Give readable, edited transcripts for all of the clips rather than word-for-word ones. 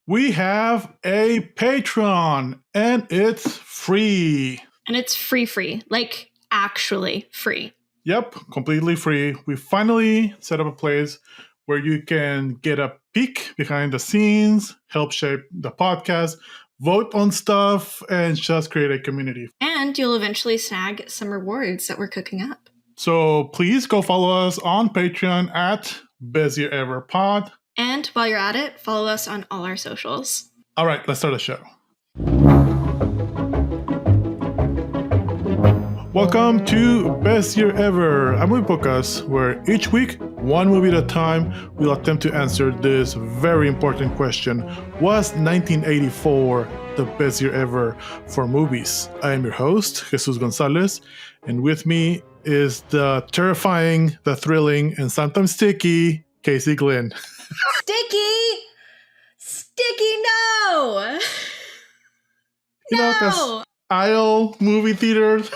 We have a Patreon and it's free. And it's free, like actually free. Yep, completely free. We finally set up a place where you can get a peek behind the scenes, help shape the podcast, vote on stuff, and just create a community. And you'll eventually snag some rewards that we're cooking up. So please go follow us on Patreon at Best Year Ever Pod. And while you're at it, follow us on all our socials. All right, let's start the show. Welcome to Best Year Ever, a movie podcast where each week, one movie at a time, we'll attempt to answer this very important question. Was 1984 the best year ever for movies? I am your host, Jesus Gonzalez, and with me is the terrifying, the thrilling, and sometimes sticky Casey Glenn. Sticky, no! Because aisle movie theaters.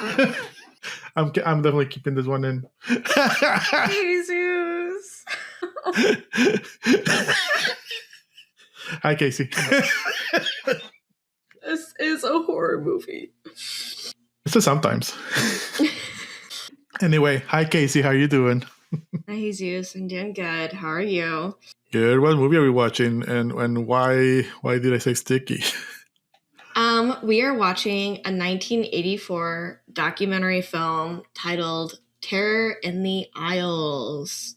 I'm definitely keeping this one in. Jesus. Hi, Casey. This is a horror movie. It's a sometimes. Anyway, hi, Casey. How you doing? Hi, Jesus. I'm doing good. How are you? Good. What movie are we watching, and why did I say sticky? We are watching a 1984 documentary film titled Terror in the Aisles.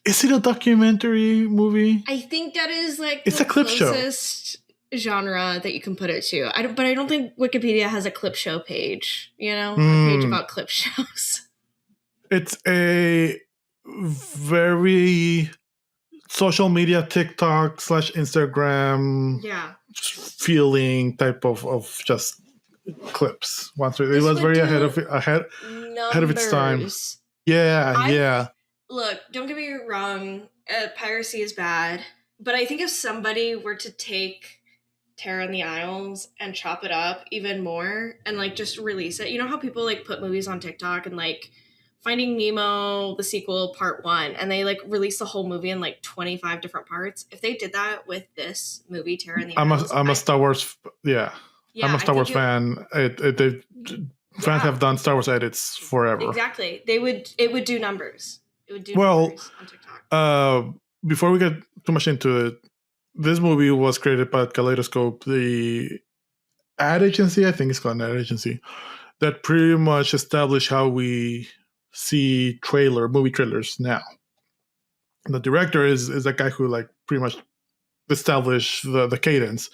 Is it a documentary movie? I think that is like it's the a clip closest genre that you can put it to. But I don't think Wikipedia has a clip show page, a page about clip shows. It's a very social media, TikTok / Instagram feeling type of just clips. It was very ahead of its time. Yeah. Look, don't get me wrong. Piracy is bad, but I think if somebody were to take Terror in the Aisles and chop it up even more and just release it, you know how people put movies on TikTok and Finding Nemo, the sequel, part 1, and they release the whole movie in 25 different parts. If they did that with this movie, Terror in the Aisles, I'm a Star Wars. I'm a Star Wars fan. Fans have done Star Wars edits forever. Exactly. It would do numbers. It would do numbers on TikTok. Before we get too much into it, this movie was created by Kaleidoscope, the ad agency. I think it's called an ad agency that pretty much established how we see movie trailers now. The director is a guy who pretty much established the cadence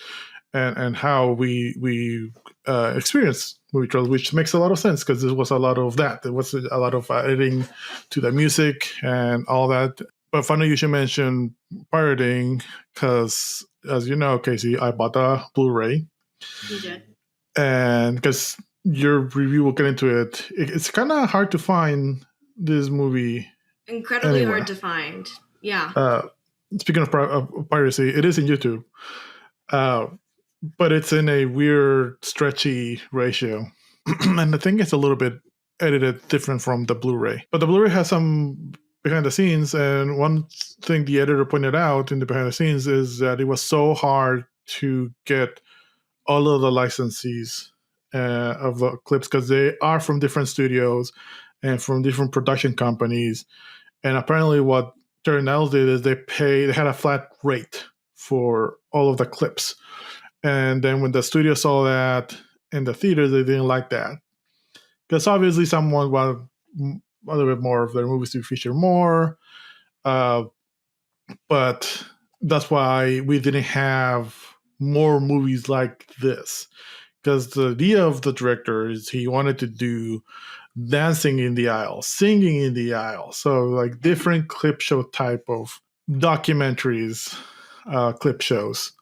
and how we experience movie trailers, which makes a lot of sense because there was a lot of that. There was a lot of editing to the music and all that. But funny you should mention pirating because, as you know, Casey, I bought a Blu-ray. You did. And because your review will get into it. It's kind of hard to find this movie. Incredibly hard to find. Yeah. Speaking of piracy, it is in YouTube. But it's in a weird, stretchy ratio. And I think it's a little bit edited different from the Blu-ray. But the Blu-ray has some behind the scenes. And one thing the editor pointed out in the behind the scenes is that it was so hard to get all of the licensees of the clips because they are from different studios and from different production companies. And apparently what Turnell did is they had a flat rate for all of the clips. And then when the studio saw that in the theater, they didn't like that. Because obviously someone wanted a little bit more of their movies to feature more. But that's why we didn't have more movies like this. Because the idea of the director is he wanted to do dancing in the aisle, singing in the aisle. So different clip show type of documentaries, clip shows.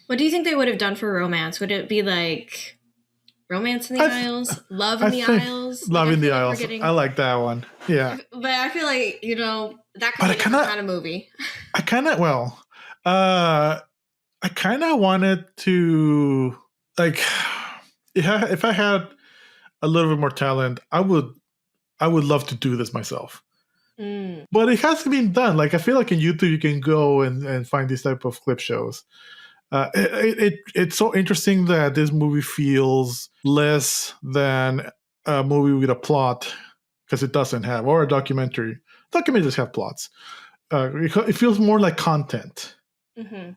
What do you think they would have done for romance? Would it be romance in the aisles? Love in the aisles? Love in the aisles. I like that one. Yeah. But I feel that could be a kind of movie. I kind of wanted to if I had a little bit more talent, I would love to do this myself. But it has to be done. I feel in YouTube you can go and find these type of clip shows. It's so interesting that this movie feels less than a movie with a plot because it doesn't have, or a documentary. Documentaries have plots. It feels more like content. Mm-hmm.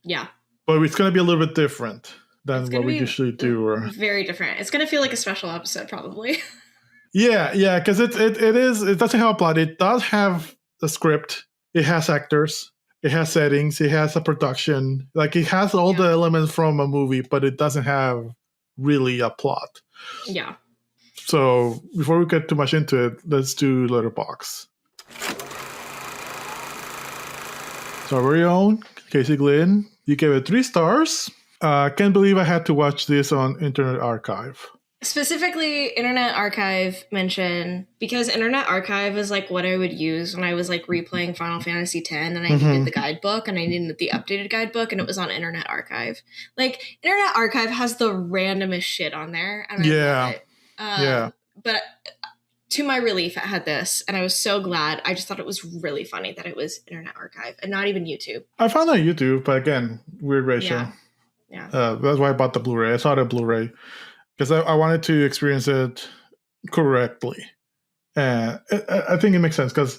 Yeah. But it's going to be a little bit different than what we usually do. Or very different. It's going to feel like a special episode, probably. Yeah, because it doesn't have a plot. It does have a script. It has actors. It has settings. It has a production. Like, it has all the elements from a movie, but it doesn't have really a plot. Yeah. So before we get too much into it, let's do Letterboxd. So our very own Casey Glynn, you gave it 3 stars. Can't believe I had to watch this on Internet Archive. Specifically, Internet Archive mention, because Internet Archive is like what I would use when I was like replaying Final Fantasy X and I needed the guidebook and I needed the updated guidebook, and it was on Internet Archive. Like, Internet Archive has the randomest shit on there, and I love it. But to my relief, it had this, and I was so glad. I just thought it was really funny that it was Internet Archive and not even YouTube. I found it on YouTube, but again, weird ratio. Yeah. That's why I bought the Blu-ray. I saw the Blu-ray because I wanted to experience it correctly. And I think it makes sense because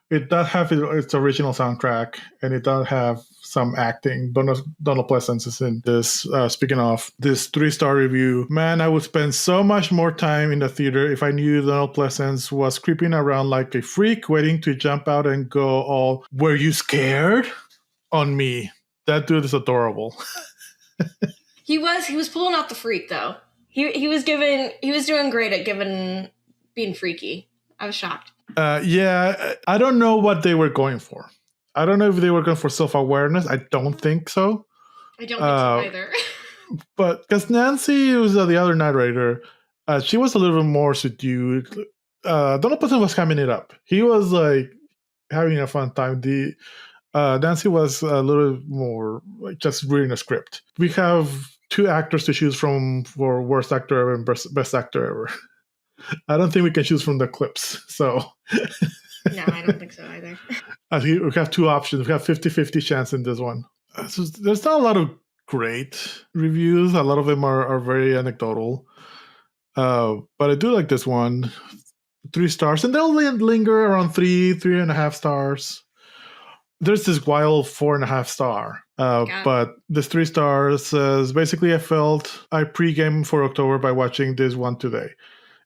it does have its original soundtrack, and it does have some acting. Donald Pleasence is in this. Speaking of this 3-star review, man, I would spend so much more time in the theater if I knew Donald Pleasence was creeping around like a freak, waiting to jump out and go all, "Were you scared?" on me. That dude is adorable. He was pulling out the freak though. He was doing great at being freaky. I was shocked. I don't know what they were going for. I don't know if they were going for self-awareness. I don't think so. I don't think so either. But because Nancy was the other narrator, she was a little bit more subdued. Donald Pleasence was hamming it up. He was like having a fun time. Nancy was a little more like just reading a script. We have 2 actors to choose from for worst actor ever and best actor ever. I don't think we can choose from the clips. So no, I don't think so either. We have 2 options. We have 50-50 chance in this one. So there's not a lot of great reviews. A lot of them are very anecdotal. But I do like this one. 3 stars. And they'll linger around 3.5 stars. There's this wild 4.5 star. But this 3 stars says, basically, I felt I pre-game for October by watching this one today.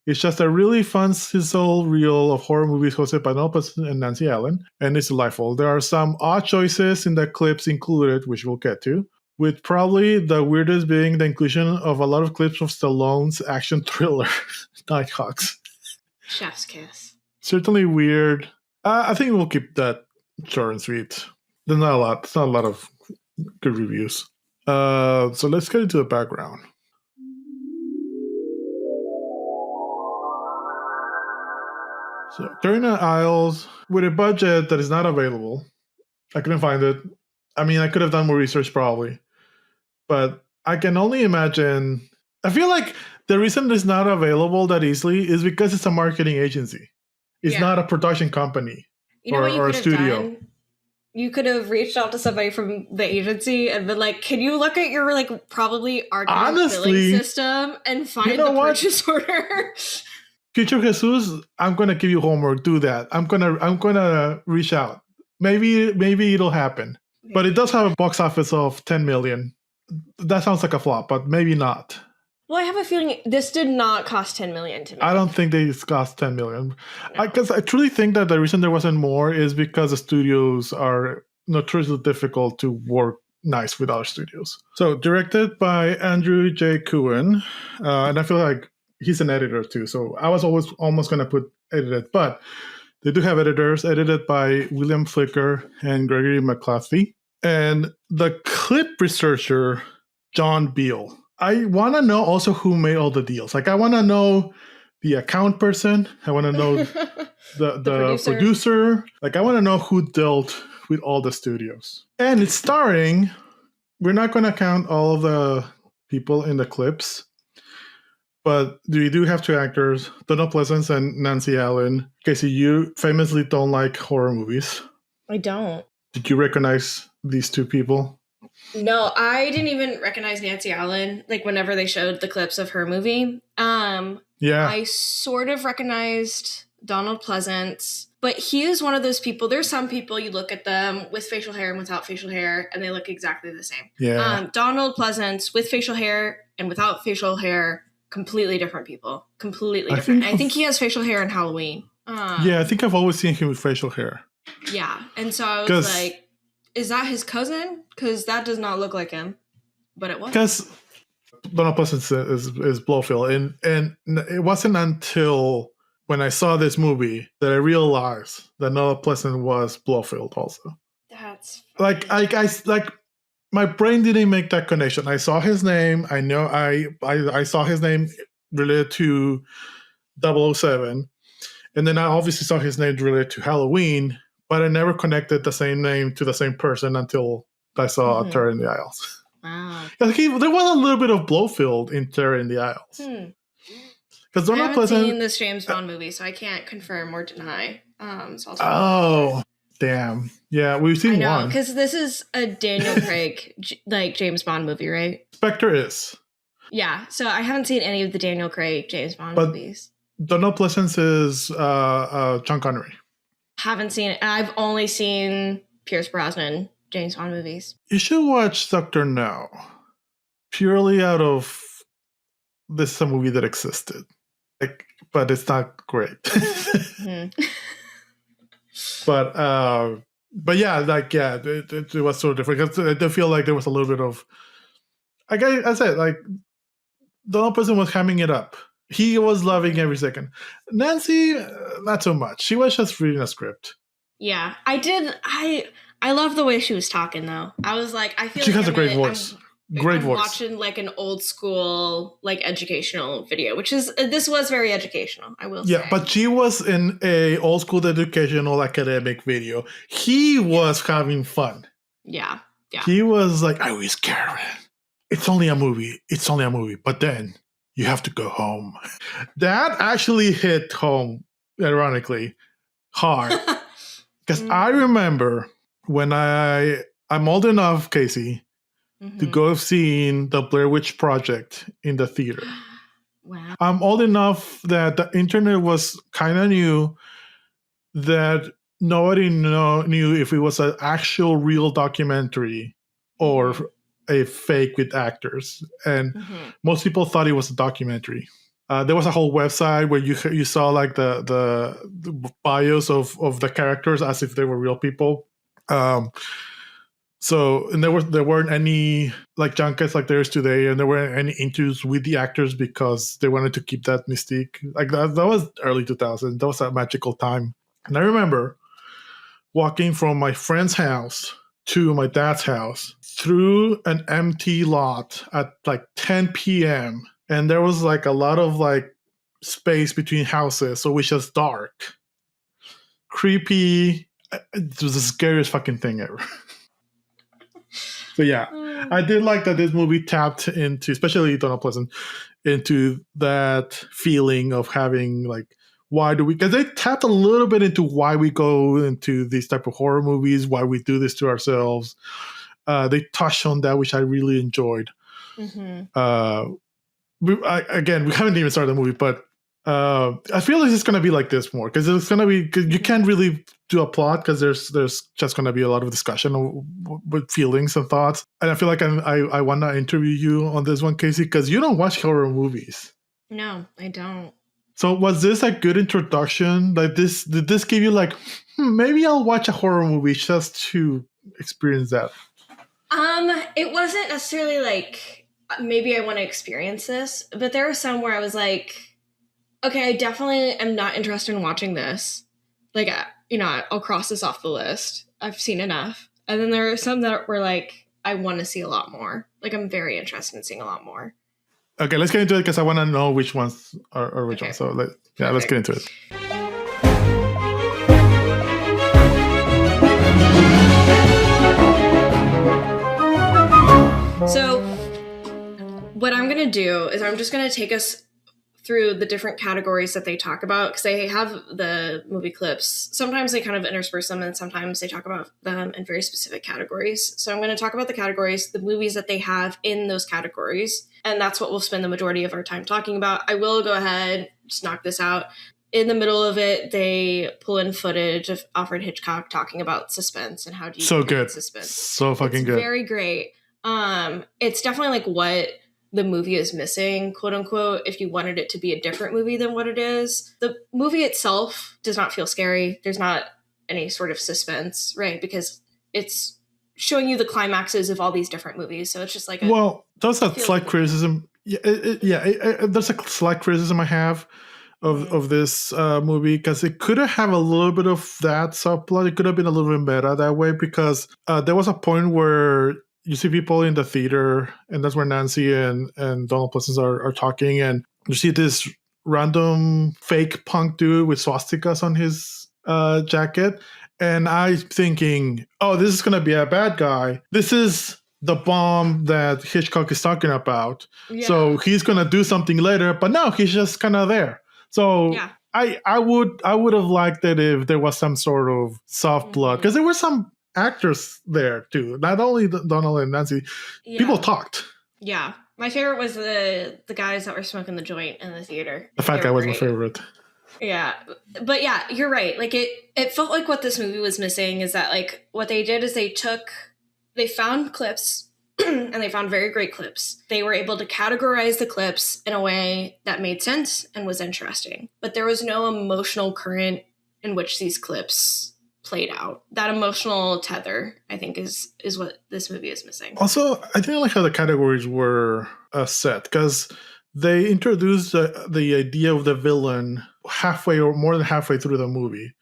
It's just a really fun sizzle reel of horror movies hosted by Donald Pleasence and Nancy Allen, and it's delightful. There are some odd choices in the clips included, which we'll get to, with probably the weirdest being the inclusion of a lot of clips of Stallone's action thriller, Nighthawks. Chef's kiss. Certainly weird. I think we'll keep that short and sweet. There's not a lot. It's not a lot of good reviews. So let's get into the background. So during the aisles with a budget that is not available, I couldn't find it. I mean, I could have done more research probably, but I can only imagine. I feel like the reason it's not available that easily is because it's a marketing agency. It's not a production company or a studio. Done? You could have reached out to somebody from the agency and been like, "Can you look at your like probably archived billing system and find the purchase order?" Future Jesus, I'm gonna give you homework. Do that. I'm gonna reach out. Maybe it'll happen. But it does have a box office of 10 million. That sounds like a flop, but maybe not. Well, I have a feeling this did not cost 10 million to me. I don't think they cost 10 million. Because I truly think that the reason there wasn't more is because the studios are notoriously difficult to work nice with other studios. So directed by Andrew J. Cohen, and I feel like he's an editor too. So I was almost going to put edited, but they do have editors, edited by William Flicker and Gregory McClathy. And the clip researcher, John Beal. I want to know also who made all the deals. Like, I want to know the account person. I want to know the producer. Like, I want to know who dealt with all the studios. And it's starring, we're not going to count all of the people in the clips, but we do have 2 actors, Donald Pleasence and Nancy Allen. Casey, you famously don't like horror movies. I don't. Did you recognize these 2 people? No, I didn't even recognize Nancy Allen, like whenever they showed the clips of her movie. Yeah. I sort of recognized Donald Pleasance, but he is one of those people. There's some people you look at them with facial hair and without facial hair, and they look exactly the same. Yeah. Donald Pleasance with facial hair and without facial hair, completely different people. Completely different. I think he has facial hair in Halloween. Yeah, I think I've always seen him with facial hair. Yeah, and so I was like, is that his cousin? Because that does not look like him. But it was. Because Donald Pleasance is Blofeld. And it wasn't until when I saw this movie that I realized that Donald Pleasance was Blofeld also. That's funny. Like my brain didn't make that connection. I saw his name. I know I saw his name related to 007. And then I obviously saw his name related to Halloween, but I never connected the same name to the same person until I saw Terror in the Aisles. Wow. There was a little bit of Blofeld in Terror in the Aisles. Because I haven't seen this James Bond movie, so I can't confirm or deny. Damn. Yeah, we've seen one. Because this is a Daniel Craig like James Bond movie, right? Spectre is. Yeah, so I haven't seen any of the Daniel Craig James Bond movies. Donald Pleasance is Sean Connery. Haven't seen it. I've only seen Pierce Brosnan James Bond movies. You should watch Dr. No. Purely out of this is a movie that existed. But it's not great. But yeah, it was so different. I do feel like there was a little bit of I said, like Donald Pleasance was hamming it up. He was loving every second. Nancy, not so much. She was just reading a script. Yeah, I love the way she was talking, though. I was like, I feel she like has a great voice. I'm watching like an old school like educational video, which is this was very educational. I will say. Yeah, but she was in a old school educational academic video. He was having fun. Yeah. He was like, I was Karen. It's only a movie. But then you have to go home. That actually hit home, ironically, hard. Because I remember when I'm old enough, Casey, to go seeing the Blair Witch Project in the theater. Wow. I'm old enough that the internet was kind of new, that nobody knew if it was an actual real documentary or a fake with actors. And most people thought it was a documentary. There was a whole website where you saw like the bios of the characters as if they were real people. So, and there weren't any like junkets like there is today, and there weren't any interviews with the actors because they wanted to keep that mystique. Like that was early 2000s. That was a magical time. And I remember walking from my friend's house to my dad's house through an empty lot at like 10 p.m. And there was like a lot of like space between houses, so it was just dark. Creepy. It was the scariest fucking thing ever. So yeah, I did like that this movie tapped into, especially Donald Pleasance, into that feeling of having like, why do we, because they tapped a little bit into why we go into these type of horror movies, why we do this to ourselves. They touched on that, which I really enjoyed. Again, we haven't even started the movie, but I feel like it's going to be like this more, because it's going to be, cause you can't really do a plot because there's just going to be a lot of discussion with feelings and thoughts. And I feel like I want to interview you on this one, Casey, because you don't watch horror movies. No, I don't. So was this a good introduction? Like this, did this give you like, maybe I'll watch a horror movie just to experience that? It wasn't necessarily like, maybe I want to experience this, but there were some where I was like, okay, I definitely am not interested in watching this. Like, I'll cross this off the list. I've seen enough. And then there are some that were like, I want to see a lot more. Like, I'm very interested in seeing a lot more. Okay, let's get into it because I want to know which ones are which ones. So let's get into it. So what I'm going to do is I'm just going to take us through the different categories that they talk about, because they have the movie clips. Sometimes they kind of intersperse them, and sometimes they talk about them in very specific categories. So I'm going to talk about the categories, the movies that they have in those categories, and that's what we'll spend the majority of our time talking about. I will go ahead, just knock this out. In the middle of it, they pull in footage of Alfred Hitchcock talking about suspense and how do you So create good. suspense. So fucking It's good. very great. It's definitely like what the movie is missing, quote unquote, if you wanted it to be a different movie than what it is. The movie itself does not feel scary. There's not any sort of suspense, right? Because it's showing you the climaxes of all these different movies. So it's just like that's a feels slight like a- criticism. There's a slight criticism I have of this movie, because it could have a little bit of that subplot. It could have been a little bit meta that way, because there was a point where you see people in the theater, and that's where Nancy and Donald Pleasence are talking, and you see this random fake punk dude with swastikas on his jacket, and I'm thinking, oh, this is gonna be a bad guy. This is the bomb that Hitchcock is talking about. Yeah. So he's gonna do something later, but no, he's just kind of there. So Yeah. I would have liked it if there was some sort of soft blood, because there were some actors there too, not only Donald and Nancy. Yeah. People talked. Yeah. My favorite was the guys that were smoking the joint in the theater. The fat guy was my favorite. Yeah. But yeah, you're right. Like it felt like what this movie was missing is that like what they did is they found clips and they found very great clips. They were able to categorize the clips in a way that made sense and was interesting. But there was no emotional current in which these clips played out. That emotional tether, I think, is what this movie is missing. Also, I think I like how the categories were set, because they introduced the idea of the villain halfway or more than halfway through the movie.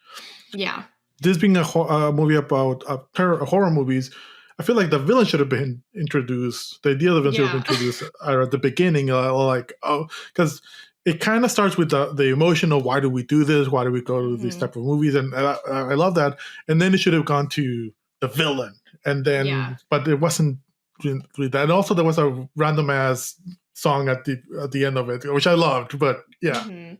Yeah. This being a movie about horror movies, I feel like the villain should have been introduced. The idea of the villain should have been introduced at the beginning. Because it kind of starts with the emotion of why do we do this? Why do we go to these type of movies? And I love that. And then it should have gone to the villain. And then, but it wasn't really that. And also there was a random ass song at the end of it, which I loved. But yeah. Mm-hmm.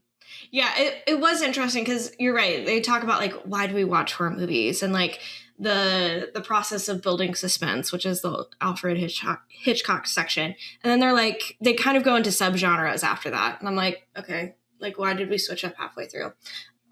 Yeah, it was interesting because you're right. They talk about like, why do we watch horror movies? And like the process of building suspense, which is the Alfred Hitchcock section. And then they're like, they kind of go into subgenres after that. And I'm like, okay, like why did we switch up halfway through?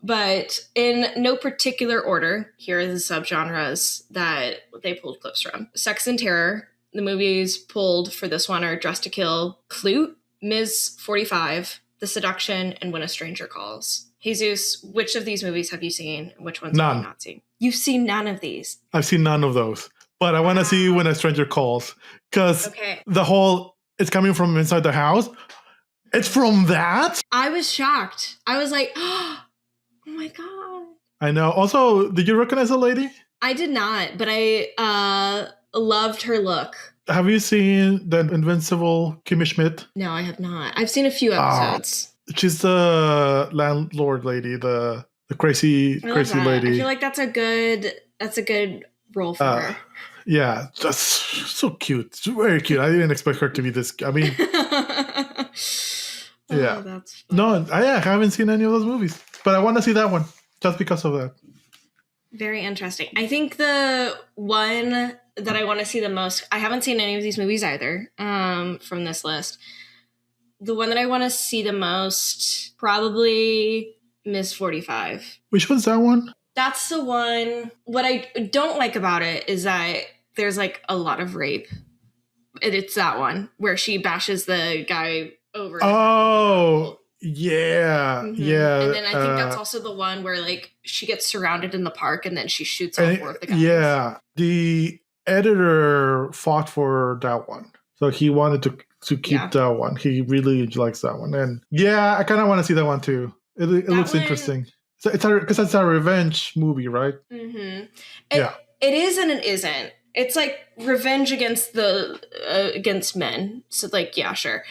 But in no particular order, here are the subgenres that they pulled clips from. Sex and Terror. The movies pulled for this one are Dress to Kill, Clute, Ms. 45, The Seduction, and When a Stranger Calls. Jesus, which of these movies have you seen? Which ones have you not seen? You've seen none of these. I've seen none of those. But I want to see When a Stranger Calls. Because the whole, it's coming from inside the house. It's from that? I was shocked. I was like, oh my God. I know. Also, did you recognize the lady? I did not, but I loved her look. Have you seen the Invincible Kimmy Schmidt? No, I have not. I've seen a few episodes. She's the landlord lady, the crazy lady. I feel like that's a good role for her. Yeah, that's so cute. It's very cute. I didn't expect her to be this. I mean, yeah. That's fun. No, I haven't seen any of those movies, but I want to see that one just because of that. Very interesting. I think the one that I want to see the most, I haven't seen any of these movies either from this list. The one that I want to see the most, probably Ms. 45. Which one's that one? That's the one. What I don't like about it is that there's like a lot of rape. It's that one where she bashes the guy over. Oh, yeah. Mm-hmm. Yeah. And then I think that's also the one where like she gets surrounded in the park and then she shoots all four of the guys. Yeah. The editor fought for that one. So he wanted to keep that one. He really likes that one. And yeah, I kind of want to see that one too. It looks interesting. So because it's a revenge movie, right? Mm-hmm. It is and it isn't. It's like revenge against against men. So like, yeah, sure.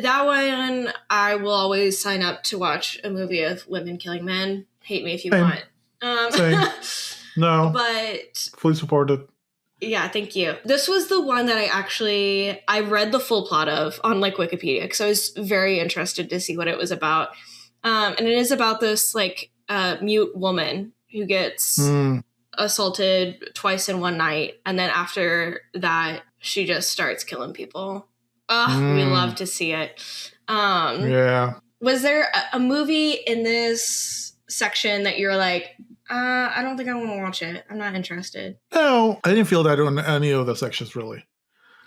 That one, I will always sign up to watch a movie of women killing men. Hate me if you want. Same. No. But fully supported. Yeah, thank you. This was the one that I read the full plot of on like Wikipedia because I was very interested to see what it was about. And it is about this like mute woman who gets assaulted twice in one night, and then after that, she just starts killing people. We love to see it. Yeah. Was there a movie in this section that you're like, I don't think I want to watch it. I'm not interested. No, I didn't feel that on any of the sections really.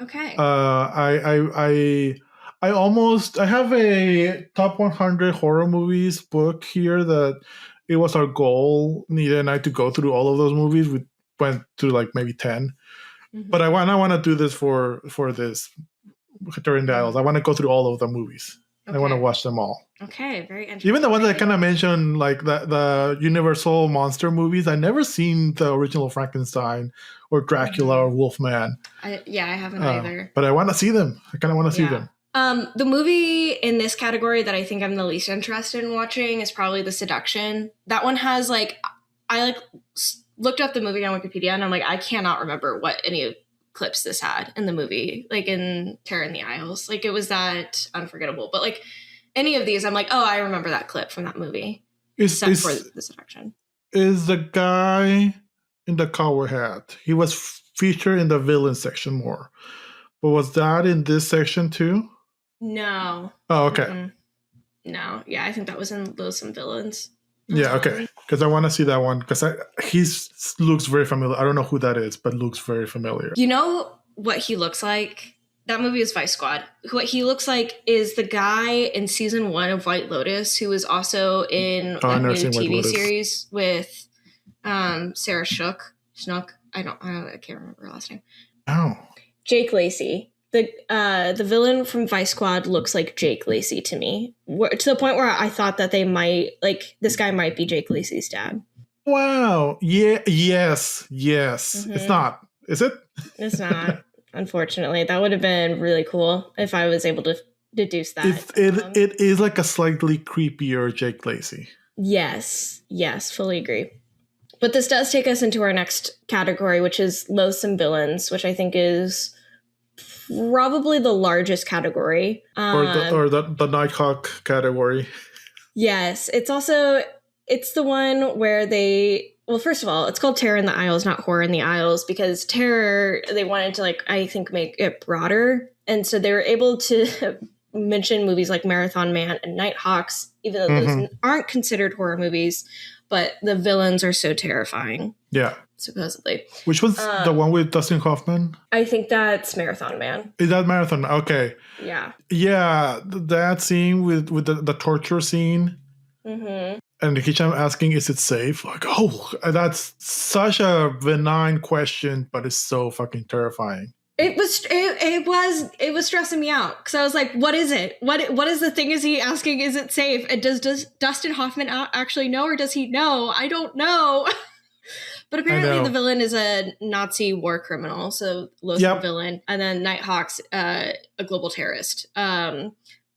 Okay. I have a top 100 horror movies book here that it was our goal, Nita and I, to go through all of those movies. We went through like maybe 10. Mm-hmm. But I want to do this for this Terran Dials. I want to go through all of the movies. Okay. I want to watch them all. Okay, very interesting. Even the ones that I kind of mentioned, like the Universal monster movies. I never seen the original Frankenstein or Dracula or Wolfman. I haven't either. But I want to see them. I kind of want to see them. The movie in this category that I think I'm the least interested in watching is probably The Seduction. That one has I looked up the movie on Wikipedia and I'm like, I cannot remember what any clips this had in the movie, like in Terror in the Isles. Like it was that unforgettable. But like any of these, I'm like, oh, I remember that clip from that movie. Except for The Seduction. Is the guy in the cowboy hat? He was featured in the villain section more. But was that in this section too? No. Oh, okay. Mm-hmm. No. Yeah, I think that was in Those Some Villains. Yeah, okay. Because I want to see that one because he looks very familiar. I don't know who that is, but looks very familiar. You know what he looks like? That movie is Vice Squad. What he looks like is the guy in season 1 of White Lotus who was also in a new TV series with Sarah Snook. I can't remember her last name. Oh. Jake Lacey. The villain from Vice Squad looks like Jake Lacey to me, to the point where I thought that they might, like, this guy might be Jake Lacey's dad. Wow. Yeah. Yes. Mm-hmm. It's not. Is it? It's not. Unfortunately, that would have been really cool if I was able to deduce that. It is like a slightly creepier Jake Lacey. Yes, fully agree. But this does take us into our next category, which is Loathsome Villains, which I think is probably the largest category. Or the Nighthawk category. Yes. It's the one where well, first of all, it's called Terror in the Isles, not Horror in the Isles, because terror, they wanted to, like, I think make it broader. And so they were able to mention movies like Marathon Man and Nighthawks, even though those aren't considered horror movies, but the villains are so terrifying. Yeah. Supposedly. Which was the one with Dustin Hoffman? I think that's Marathon Man. Is that Marathon? Okay. Yeah. Yeah, that scene with the torture scene. Mm-hmm. And he keeps asking, is it safe? Like, oh, that's such a benign question, but it's so fucking terrifying. It was stressing me out because I was like, what is it? What is the thing? Is he asking, is it safe? And does Dustin Hoffman actually know, or does he know? I don't know. But apparently the villain is a Nazi war criminal, so loathsome villain. And then Nighthawk's a global terrorist.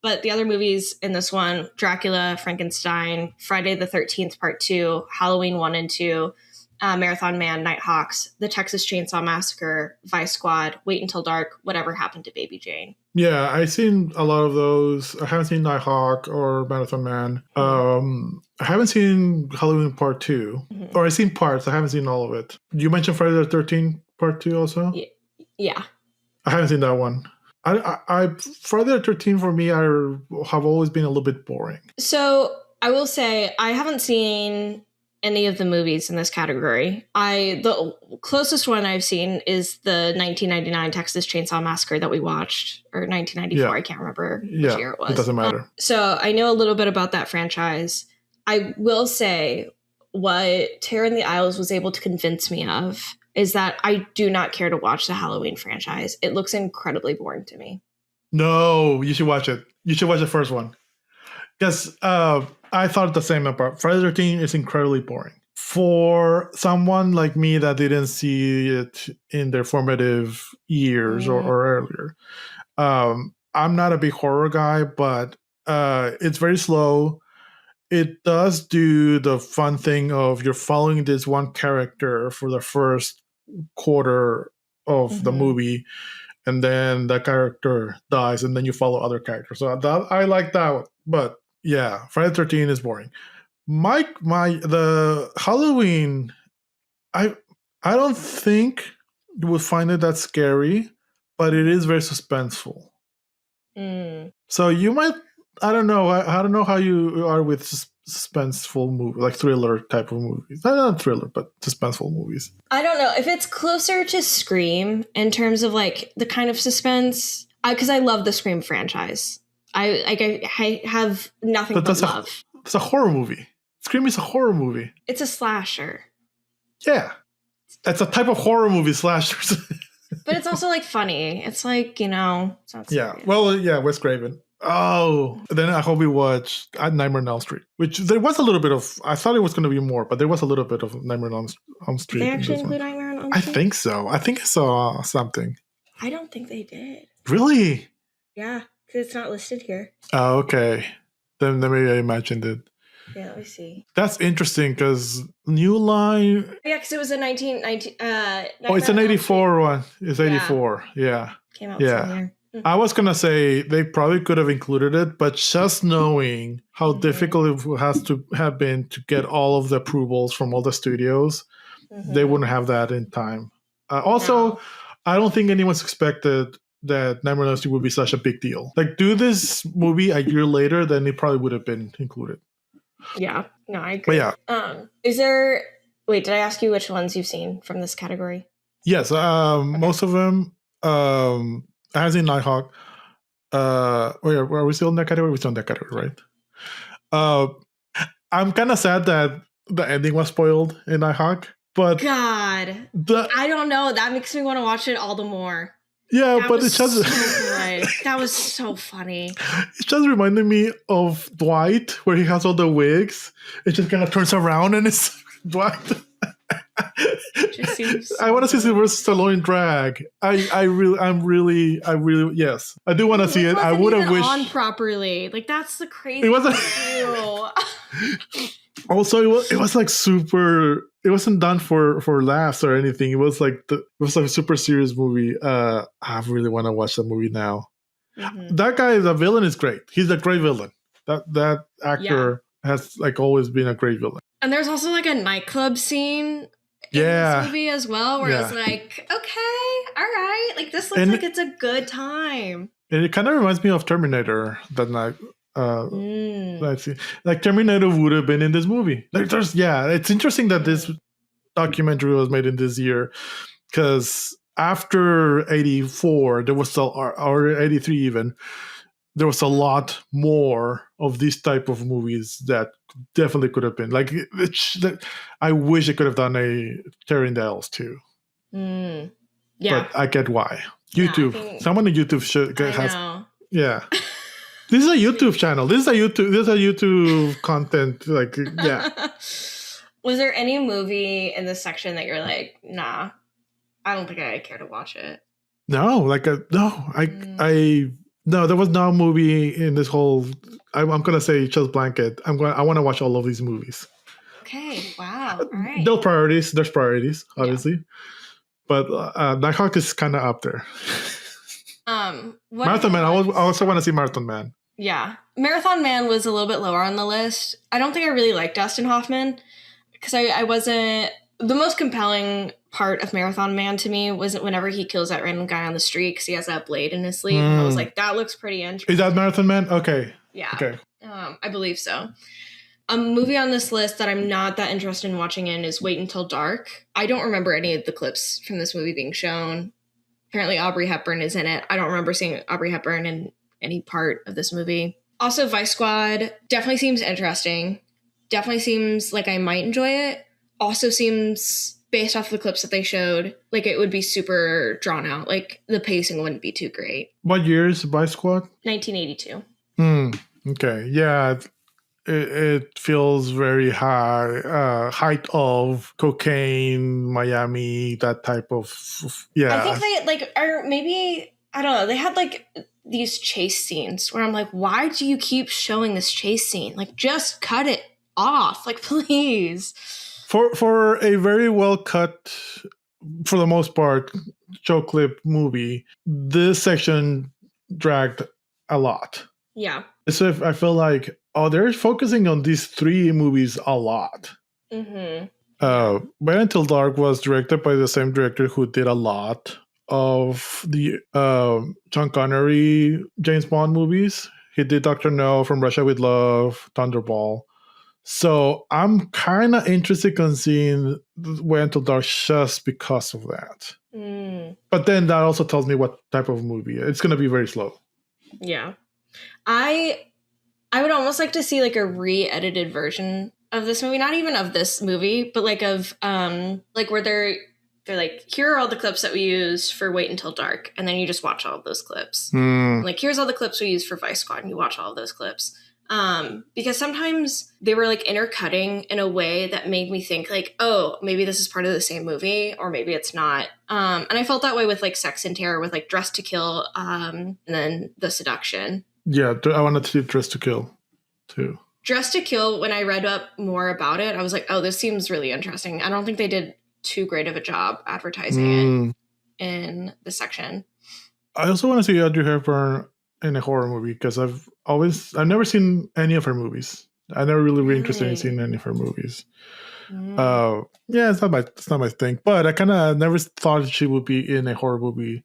But the other movies in this one, Dracula, Frankenstein, Friday the 13th Part 2, Halloween 1 and 2, Marathon Man, Nighthawks, The Texas Chainsaw Massacre, Vice Squad, Wait Until Dark, Whatever Happened to Baby Jane. Yeah, I've seen a lot of those. I haven't seen Nighthawk or Marathon Man. I haven't seen Halloween Part 2. Mm-hmm. Or I've seen parts. I haven't seen all of it. You mentioned Friday the 13th Part 2 also? Yeah. I haven't seen that one. I Friday the 13th for me, I have always been a little bit boring. So I will say I haven't seen any of the movies in this category. The closest one I've seen is the 1999 Texas Chainsaw Massacre that we watched, or 1994. Yeah. I can't remember which year it was. It doesn't matter. So I know a little bit about that franchise. I will say what Terror in the Isles was able to convince me of is that I do not care to watch the Halloween franchise. It looks incredibly boring to me. No, you should watch it. You should watch the first one. Because I thought the same about Friday the 13th is incredibly boring. For someone like me that didn't see it in their formative years or earlier, I'm not a big horror guy, but it's very slow. It does do the fun thing of you're following this one character for the first quarter of the movie, and then the character dies, and then you follow other characters. So I like that, but yeah, Friday the 13th is boring. The Halloween, I don't think you would find it that scary, but it is very suspenseful. So you might, I don't know how you are with suspenseful movie, like thriller type of movies. Not thriller, but suspenseful movies. I don't know if it's closer to Scream in terms of like the kind of suspense. Because I love the Scream franchise. I have nothing but love. It's a horror movie. Scream is a horror movie. It's a slasher. Yeah, it's a type of horror movie, slashers. But it's also like funny. It's like, it's not yeah. Well, yeah, Wes Craven. Oh, then I hope we watch Nightmare on Elm Street, which there was a little bit of. I thought it was going to be more, but there was a little bit of Nightmare on Elm Street. Did they actually include Nightmare on Elm Street? I think so. I think I saw something. I don't think they did. Really? Yeah, because it's not listed here. Oh, okay. Then maybe I imagined it. Yeah, let me see. That's interesting because New Line. Yeah, because it was a 1919. It's an 84 one. It's 84. Yeah. Came out same year. I was going to say they probably could have included it, but just knowing how difficult it has to have been to get all of the approvals from all the studios, they wouldn't have that in time. Also, I don't think anyone's expected that Nightmare on Elm Street would be such a big deal. Like, do this movie a year later, then it probably would have been included. Yeah, no, I agree. But yeah. Is there... Wait, did I ask you which ones you've seen from this category? Yes, most of them. I have seen Nighthawk. Are we still in that category? We're still in that category, right? I'm kind of sad that the ending was spoiled in Nighthawk, but... God. I don't know. That makes me want to watch it all the more. Yeah, but it's just... so good. That was so funny. It just reminded me of Dwight, where he has all the wigs. It just kind of turns around and it's Dwight. Just seems so I want to see Sylvester Stallone in drag. I really, yes. I do want to see it. I would have wished on properly. Like, that's the crazy. It wasn't. Also, it was like super. It wasn't done for laughs or anything. It was like a super serious movie. I really want to watch that movie now. That guy, the villain, is great. He's a great villain. That actor has like always been a great villain. And there's also like a nightclub scene in this movie as well, where it's like, okay, all right, like this looks like it's a good time. And it kind of reminds me of Terminator that night. Let's see, like Terminator would have been in this movie. It's interesting that this documentary was made in this year because after 84, there was or 83 even. There was a lot more of these type of movies that definitely could have been like. I wish I could have done a Terror in the Ells too. Yeah, but I get why. YouTube. Someone on YouTube has. Yeah, this is a YouTube channel. This is a YouTube content. Like, yeah. Was there any movie in this section that you're like, nah, I don't think I care to watch it? No, No, there was no movie in this whole. I'm gonna say just blanket. I want to watch all of these movies. Okay. Wow. All right. There's priorities, obviously, but Nighthawk is kind of up there. Marathon Man. I also want to see Marathon Man. Yeah, Marathon Man was a little bit lower on the list. I don't think I really liked Dustin Hoffman because I wasn't. The most compelling part of Marathon Man to me was whenever he kills that random guy on the street because he has that blade in his sleeve. I was like, that looks pretty interesting. Is that Marathon Man? Okay. Yeah. Okay. I believe so. A movie on this list that I'm not that interested in watching is Wait Until Dark. I don't remember any of the clips from this movie being shown. Apparently Aubrey Hepburn is in it. I don't remember seeing Aubrey Hepburn in any part of this movie. Also, Vice Squad definitely seems interesting. Definitely seems like I might enjoy it. Also seems, based off the clips that they showed, like it would be super drawn out. Like the pacing wouldn't be too great. What year is Vice Squad? 1982. Okay. Yeah. It feels very high, height of cocaine, Miami, that type of, yeah. I think they or maybe, I don't know, they had like these chase scenes where I'm like, why do you keep showing this chase scene? Like, just cut it off. Like, please. For a very well cut, for the most part, show clip movie, this section dragged a lot. Yeah. So I feel like, they're focusing on these 3 movies a lot. Mm-hmm. Wait Until Dark was directed by the same director who did a lot of the Sean Connery James Bond movies. He did Dr. No, From Russia with Love, Thunderball. So I'm kind of interested in seeing Wait Until Dark just because of that. Mm. But then that also tells me what type of movie. It's going to be very slow. Yeah. I would almost like to see like a re-edited version of this movie, not even of this movie, but like of like where they're like, here are all the clips that we use for Wait Until Dark, and then you just watch all of those clips. Like, here's all the clips we use for Vice Squad, and you watch all of those clips. Because sometimes they were like intercutting in a way that made me think like, oh, maybe this is part of the same movie, or maybe it's not. And I felt that way with like Sex and Terror, with like Dress to Kill, and then The Seduction. Yeah, I wanted to see Dress to Kill too. Dress to Kill, when I read up more about it, I was like, oh, this seems really interesting. I don't think they did too great of a job advertising it in the section. I also want to see Audrey Hepburn in a horror movie, because I've never seen any of her movies. I never really been interested in seeing any of her movies. Yeah, it's not my thing. But I kind of never thought she would be in a horror movie.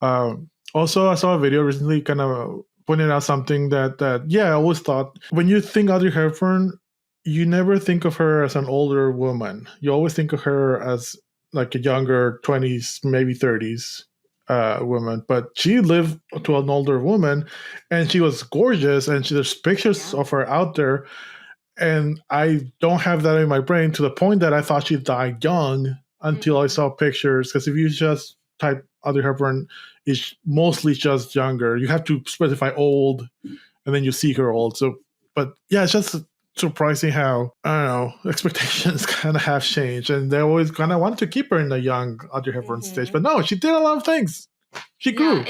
Also, I saw a video recently, kind of pointing out something that I always thought, when you think Audrey Hepburn, you never think of her as an older woman. You always think of her as like a younger 20s, maybe 30s woman. But she lived to an older woman, and she was gorgeous, and there's pictures of her out there. And I don't have that in my brain, to the point that I thought she died young until I saw pictures. Because if you just type Audrey Hepburn, is mostly just younger. You have to specify old, and then you see her old. So, but yeah, it's just surprising how, I don't know, expectations kind of have changed, and they always kind of wanted to keep her in the young Audrey Hepburn stage. But no, she did a lot of things. She grew.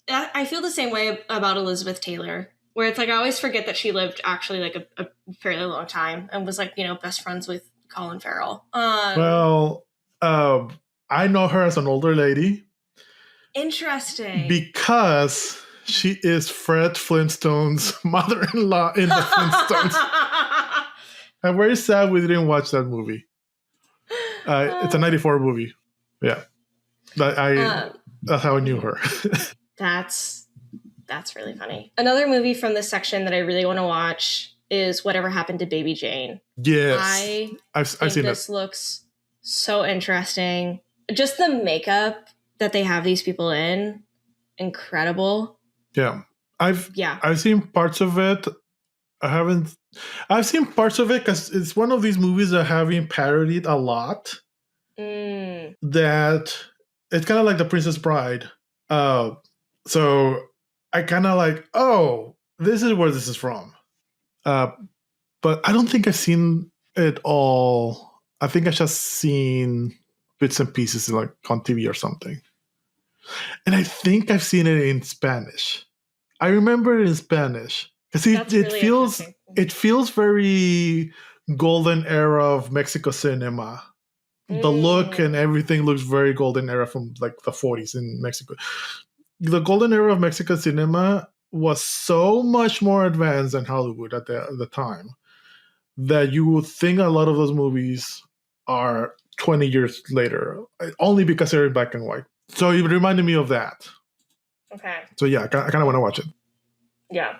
Yeah, I feel the same way about Elizabeth Taylor, where it's like, I always forget that she lived actually like a fairly long time and was like, best friends with Colin Farrell. I know her as an older lady. Interesting. Because she is Fred Flintstone's mother-in-law in the Flintstones. I'm very sad we didn't watch that movie. It's a 94 movie. Yeah. That's how I knew her. That's really funny. Another movie from this section that I really want to watch is Whatever Happened to Baby Jane. Yes. I've seen this. Looks so interesting. Just the makeup that they have these people in, incredible. Yeah. I've seen parts of it. I've seen parts of it because it's one of these movies that have been parodied a lot. That it's kind of like The Princess Bride. So I kind of like, oh, this is where this is from. But I don't think I've seen it all. I think I've just seen bits and pieces like on TV or something. And I think I've seen it in Spanish. I remember it in Spanish. Because it feels very golden era of Mexico cinema. The look and everything looks very golden era from like the 40s in Mexico. The golden era of Mexican cinema was so much more advanced than Hollywood at the time that you would think a lot of those movies are 20 years later, only because they're in black and white. So it reminded me of that. Okay. So yeah, I kind of want to watch it. Yeah.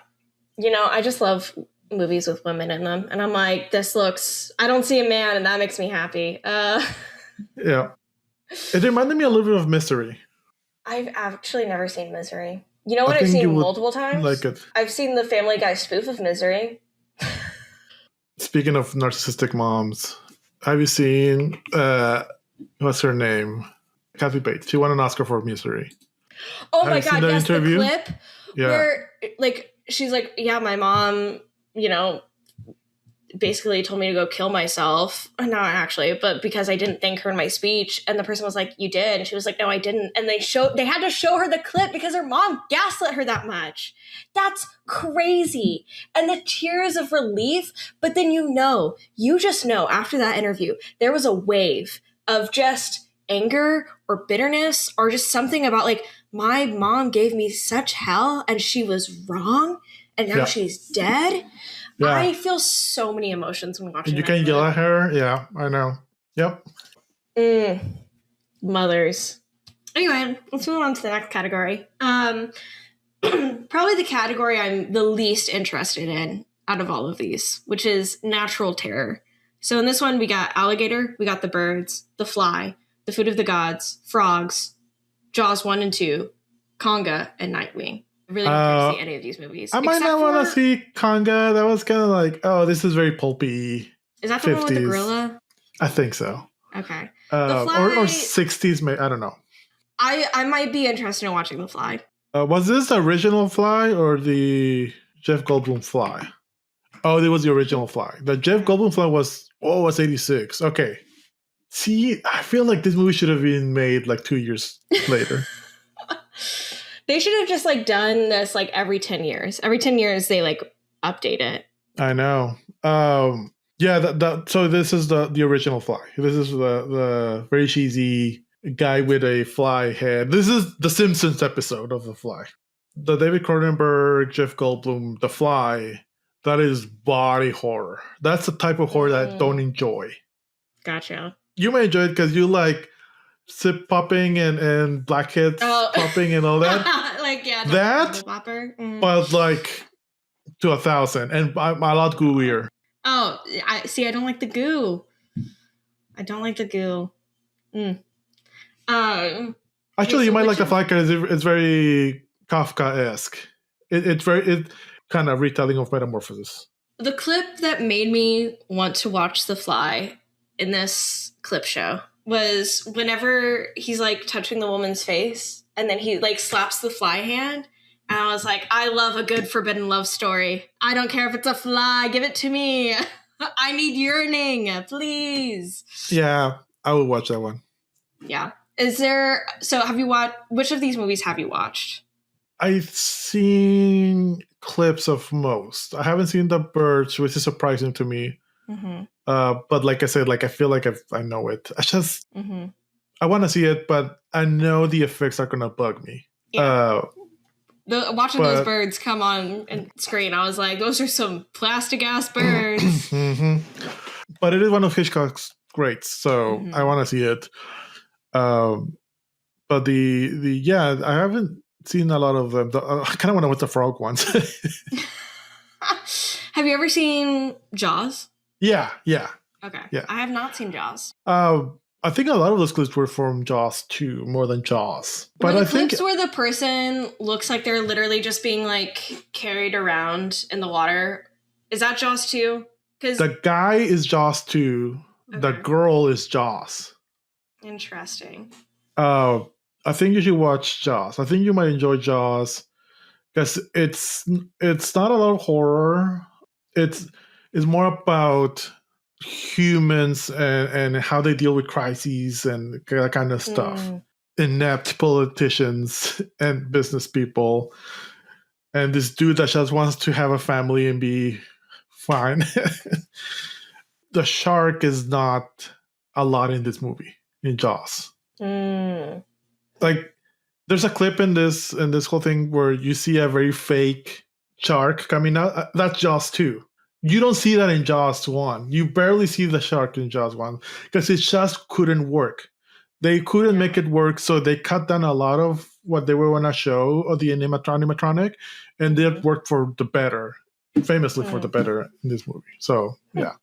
I just love movies with women in them. And I'm like, I don't see a man, and that makes me happy. Yeah. It reminded me a little bit of Misery. I've actually never seen Misery. You know what I've seen multiple times? Like it. I've seen the Family Guy spoof of Misery. Speaking of narcissistic moms, have you seen, what's her name? Kathy Bates. She won an Oscar for Misery. Oh my God, yes, the clip where like she's like, yeah, my mom, basically told me to go kill myself. Not actually, but because I didn't thank her in my speech. And the person was like, you did. And she was like, no, I didn't. And they had to show her the clip because her mom gaslit her that much. That's crazy. And the tears of relief. But then you just know after that interview, there was a wave of just anger, or bitterness or just something about like, my mom gave me such hell and she was wrong and now she's dead. Yeah. I feel so many emotions when watching. You can yell at her. Yeah, I know. Yep. Mothers. Anyway, let's move on to the next category. Probably the category I'm the least interested in out of all of these, which is natural terror. So in this one, we got alligator, we got the birds, the fly, the food of the gods, frogs, Jaws 1 and 2, Conga, and Nightwing. I really don't care to see any of these movies. I might not want to see Conga. That was kind of like, oh, this is very pulpy. Is that the 50s. One with the gorilla? I think so. Okay. The Fly, or 60s, I don't know. I might be interested in watching The Fly. Was this the original Fly or the Jeff Goldblum Fly? Oh, it was the original Fly. The Jeff Goldblum Fly was 86. Okay. See, I feel like this movie should have been made like 2 years later. They should have just like done this like every 10 years. Every 10 years they like update it. I know. Yeah, so this is the original Fly. This is the very cheesy guy with a fly head. This is the Simpsons episode of The Fly. The David Cronenberg, Jeff Goldblum, The Fly, that is body horror. That's the type of horror that I don't enjoy. Gotcha. You may enjoy it because you like zip popping and blackheads popping and all that. Like, yeah. That, but like to 1,000 and a lot gooier. Oh, I don't like the goo. I don't like the goo. Actually, you might like The Fly because it's very Kafka-esque. It's kind of retelling of Metamorphosis. The clip that made me want to watch The Fly in this clip show was whenever he's like touching the woman's face and then he like slaps the fly hand. And I was like, I love a good forbidden love story. I don't care if it's a fly. Give it to me. I need yearning, please. Yeah, I would watch that one. Yeah. Have you watched, which of these movies have you watched? I've seen clips of most. I haven't seen The Birds, which is surprising to me. Mm-hmm. But like I said, like I feel like I know it. I want to see it, but I know the effects are gonna bug me. Yeah. Watching those birds come on and screen, I was like, those are some plastic ass birds. Mm-hmm. But it is one of Hitchcock's greats, so I want to see it. But I haven't seen a lot of them. I kind of want to watch the frog ones. Have you ever seen Jaws? Yeah. Okay. Yeah. I have not seen Jaws. I think a lot of those clips were from Jaws 2 more than Jaws. But I think clips where the person looks like they're literally just being like carried around in the water. Is that Jaws 2? Because the guy is Jaws 2. Okay. The girl is Jaws. Interesting. I think you should watch Jaws. I think you might enjoy Jaws because it's not a lot of horror. It's more about humans and how they deal with crises and that kind of stuff. Inept politicians and business people. And this dude that just wants to have a family and be fine. The shark is not a lot in this movie, in Jaws. Like, there's a clip in this whole thing where you see a very fake shark coming out. That's Jaws 2. You don't see that in Jaws 1. You barely see the shark in Jaws 1 because it just couldn't work. They couldn't make it work, so they cut down a lot of what they were going to show of the animatronic, and it worked for the better, famously for the better in this movie. So, yeah.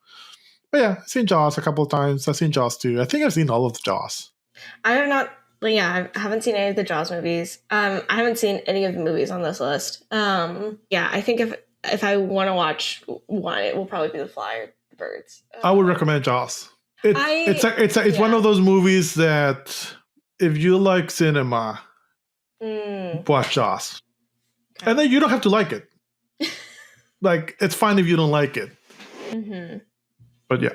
But yeah, I've seen Jaws a couple of times. I've seen Jaws 2. I think I've seen all of the Jaws. I have not. Yeah, I haven't seen any of the Jaws movies. I haven't seen any of the movies on this list. Yeah, I think if I want to watch one, it will probably be The Fly or The Birds. I would recommend Jaws. It's one of those movies that if you like cinema, watch Jaws. Okay. And then you don't have to like it. Like, it's fine if you don't like it. But yeah.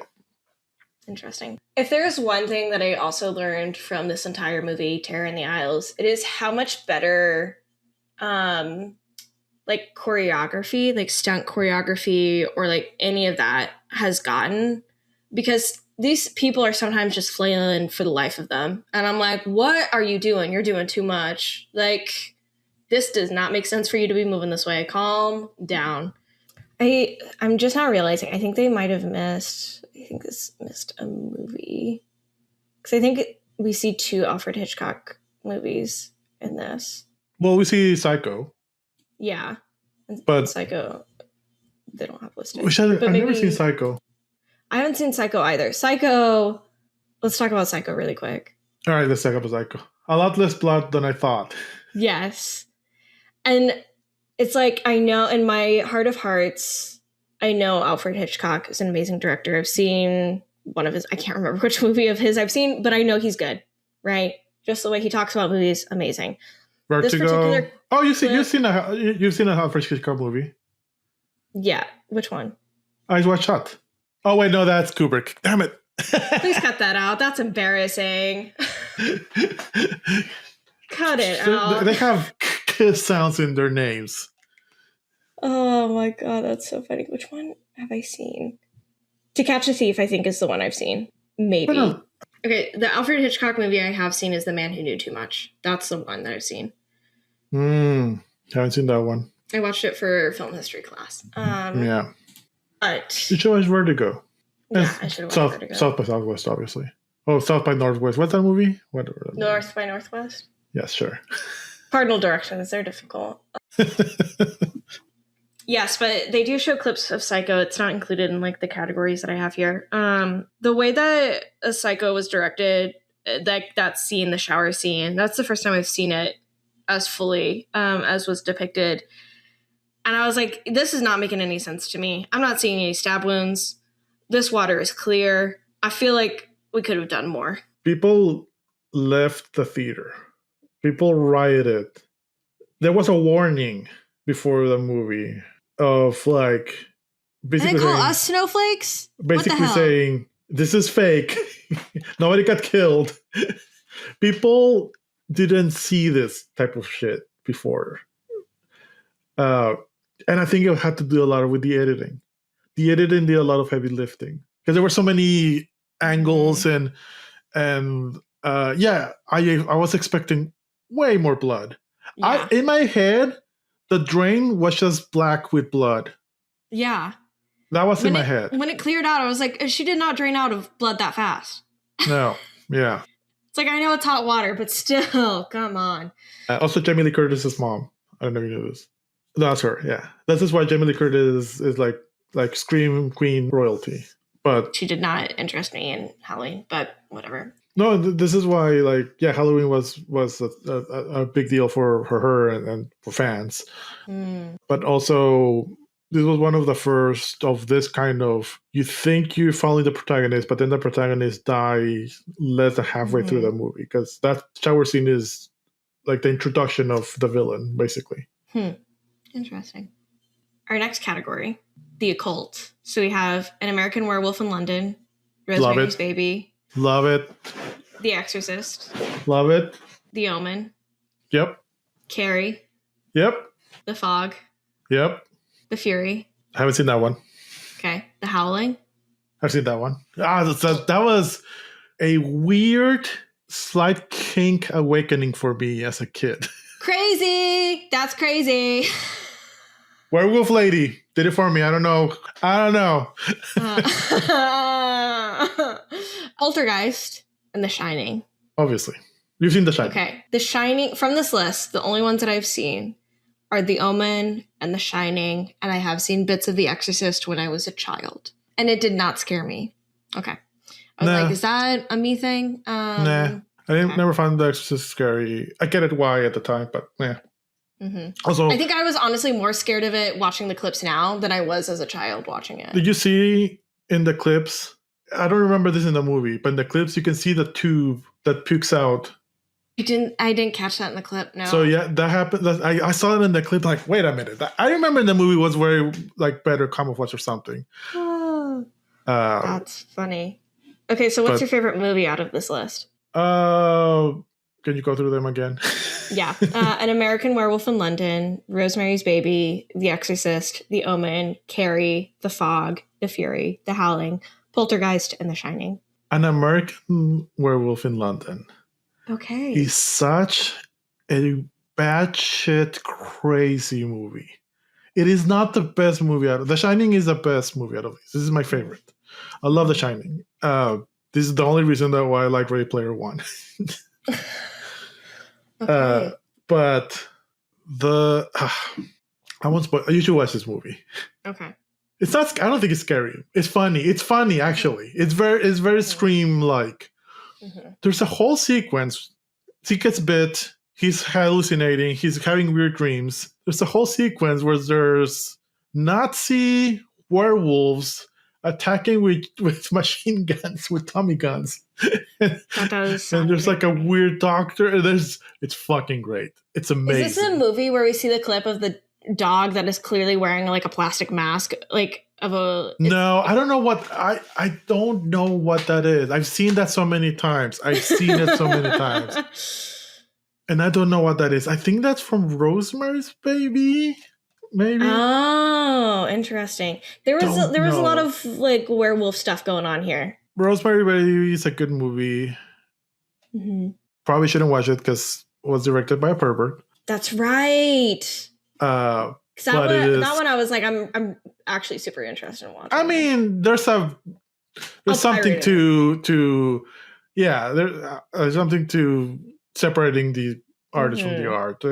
Interesting. If there's one thing that I also learned from this entire movie, Terror in the Isles, it is how much better like choreography, like stunt choreography or like any of that has gotten. Because these people are sometimes just flailing for the life of them. And I'm like, what are you doing? You're doing too much. Like, this does not make sense for you to be moving this way. Calm down. I'm just not realizing. I think they might have missed a movie. Because I think we see 2 Alfred Hitchcock movies in this. Well, we see Psycho. Yeah. But Psycho, they don't have listed. I've never seen Psycho. I haven't seen Psycho either. Psycho, let's talk about Psycho really quick. All right, let's talk about Psycho. A lot less blood than I thought. Yes. And it's like, I know in my heart of hearts, I know Alfred Hitchcock is an amazing director. I've seen one of his, I can't remember which movie of his I've seen, but I know he's good, right? Just the way he talks about movies, amazing. Vertigo. Oh, you've seen a Alfred Hitchcock movie? Yeah, which one? Eyes Wide Shut. Oh wait, no, that's Kubrick. Damn it! Please cut that out. That's embarrassing. Cut it out. They have k sounds in their names. Oh my god, that's so funny. Which one have I seen? To Catch a Thief, I think, is the one I've seen. Maybe. Okay, the Alfred Hitchcock movie I have seen is The Man Who Knew Too Much. That's the one that I've seen. Haven't seen that one. I watched it for film history class. Yeah. But you should watch Vertigo. Yeah, I should have watched Vertigo. South by Southwest, obviously. Oh, South by Northwest. What's that movie? North by Northwest? Yes, sure. Cardinal directions, they're difficult. Yes, but they do show clips of Psycho. It's not included in like the categories that I have here. The way that a Psycho was directed, that scene, the shower scene, that's the first time I've seen it as fully as was depicted. And I was like, this is not making any sense to me. I'm not seeing any stab wounds. This water is clear. I feel like we could have done more. People left the theater. People rioted. There was a warning before the movie of like basically and they call saying, us snowflakes? Basically saying this is fake. Nobody got killed. People didn't see this type of shit before. And I think it had to do a lot with the editing. The editing did a lot of heavy lifting because there were so many angles and I was expecting way more blood. Yeah. In my head, the drain was just black with blood. Yeah. That was in my head. When it cleared out, I was like, she did not drain out of blood that fast. No. Yeah. It's like, I know it's hot water, but still, come on. Also, Jamie Lee Curtis's mom. I don't know if you know this. That's her, yeah. This is why Jamie Lee Curtis is like Scream Queen royalty. But she did not interest me in Halloween, but whatever. No, this is why, Halloween was a big deal for her and for fans. But also, this was one of the first of this kind of, you think you're following the protagonist, but then the protagonist dies less than halfway through the movie. Because that shower scene is like the introduction of the villain, basically. Interesting. Our next category, the occult. So we have An American Werewolf in London, Rosemary's Baby. Love it. The Exorcist. Love it. The Omen. Yep. Carrie. Yep. The Fog. Yep. The Fury. I haven't seen that one. Okay. The Howling. I've seen that one. That was a weird, slight kink awakening for me as a kid. Crazy. That's crazy. Werewolf Lady did it for me. I don't know. Poltergeist and The Shining. Obviously. You've seen The Shining. Okay. The Shining, from this list, the only ones that I've seen are The Omen and The Shining, and I have seen bits of The Exorcist when I was a child. And it did not scare me. Okay. I was like, is that a me thing? Nah. I never found The Exorcist scary. I get it why at the time, but yeah. Also, I think I was honestly more scared of it watching the clips now than I was as a child watching it. Did you see in the clips? I don't remember this in the movie, but in the clips you can see the tube that pukes out. I didn't catch that in the clip. No. So yeah, that happened. I saw it in the clip. Like, wait a minute. I remember in the movie was very better camouflage or something. That's funny. Okay, so what's your favorite movie out of this list? Can you go through them again? Yeah. An American Werewolf in London, Rosemary's Baby, The Exorcist, The Omen, Carrie, The Fog, The Fury, The Howling, Poltergeist, and The Shining. An American Werewolf in London Okay. is such a batshit crazy movie. It is not the best movie out of The Shining is the best movie out of these. This is my favorite. I love The Shining. This is the only reason that why I like Ready Player One. Okay. But the I won't spoil. You should watch this movie. Okay. It's not. I don't think it's scary. It's funny. It's funny actually. It's very Scream like. Mhm. There's a whole sequence. He gets bit. He's hallucinating. He's having weird dreams. There's a whole sequence where there's Nazi werewolves attacking with machine guns, with Tommy guns. That does sound And there's like a creepy. weird doctor. It's fucking great. It's amazing. Is this a movie where we see the clip of the dog that is clearly wearing like a plastic mask, like of a? No, I don't know what I don't know what that is. I've seen that so many times. I've seen it so many times. And I don't know what that is. I think that's from Rosemary's Baby, maybe. Oh, interesting. There was Don't a lot know. of like werewolf stuff going on here. Rosemary Baby is a good movie. Mm-hmm. Probably shouldn't watch it because it was directed by a pervert. That's right. But That one I was like, I'm actually super interested in watching. I mean, there's something pirate to yeah, there's something to separating the artist from the art.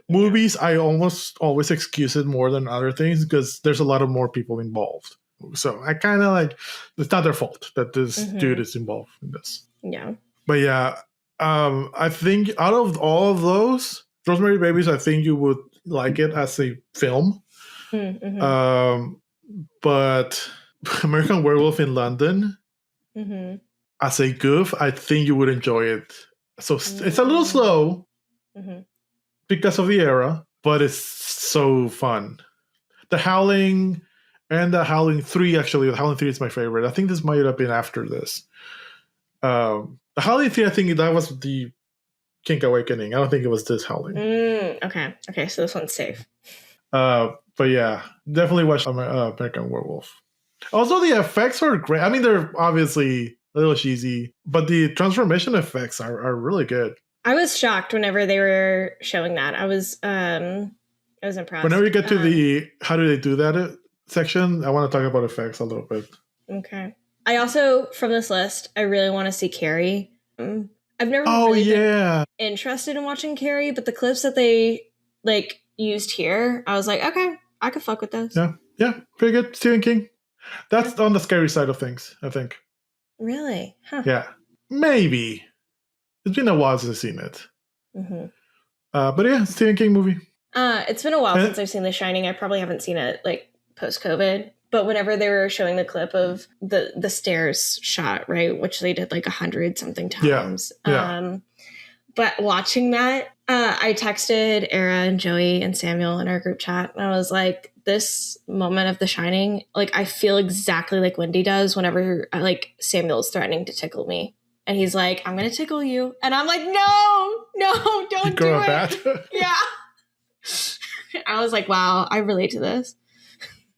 Movies, I almost always excuse it more than other things because there's a lot of more people involved. So I kind of like, it's not their fault that this dude is involved in this. Yeah. But yeah, I think out of all of those, Rosemary Babies, I think you would like it as a film. Mm-hmm. But American Werewolf in London, as a goof, I think you would enjoy it. So it's a little slow because of the era, but it's so fun. The Howling and the Howling 3, actually, the Howling 3 is my favorite. I think this might have been after this. The Howling 3, I think that was the Kink Awakening. I don't think it was this Howling. Okay, so this one's safe. But yeah, definitely watch American Werewolf. Also, the effects are great. I mean, they're obviously a little cheesy, but the transformation effects are really good. I was shocked whenever they were showing that. I was impressed. Whenever you get to the how do they do that section, I want to talk about effects a little bit. Okay. I also, from this list, I really want to see Carrie. I've never been interested in watching Carrie, but the clips that they like used here, I was like, okay, I could fuck with those. Yeah, pretty good. Stephen King. That's on the scary side of things, I think. Really? Huh. Yeah, maybe. It's been a while since I've seen it. But yeah, Stephen King movie. It's been a while since I've seen The Shining. I probably haven't seen it like post-COVID. But whenever they were showing the clip of the stairs shot, right, which they did like 100-something times. Yeah. But watching that, I texted Era and Joey and Samuel in our group chat, and I was like, this moment of The Shining, like I feel exactly like Wendy does whenever like Samuel's threatening to tickle me. And he's like, I'm going to tickle you. And I'm like, no, don't do it. Yeah. I was like, wow, I relate to this.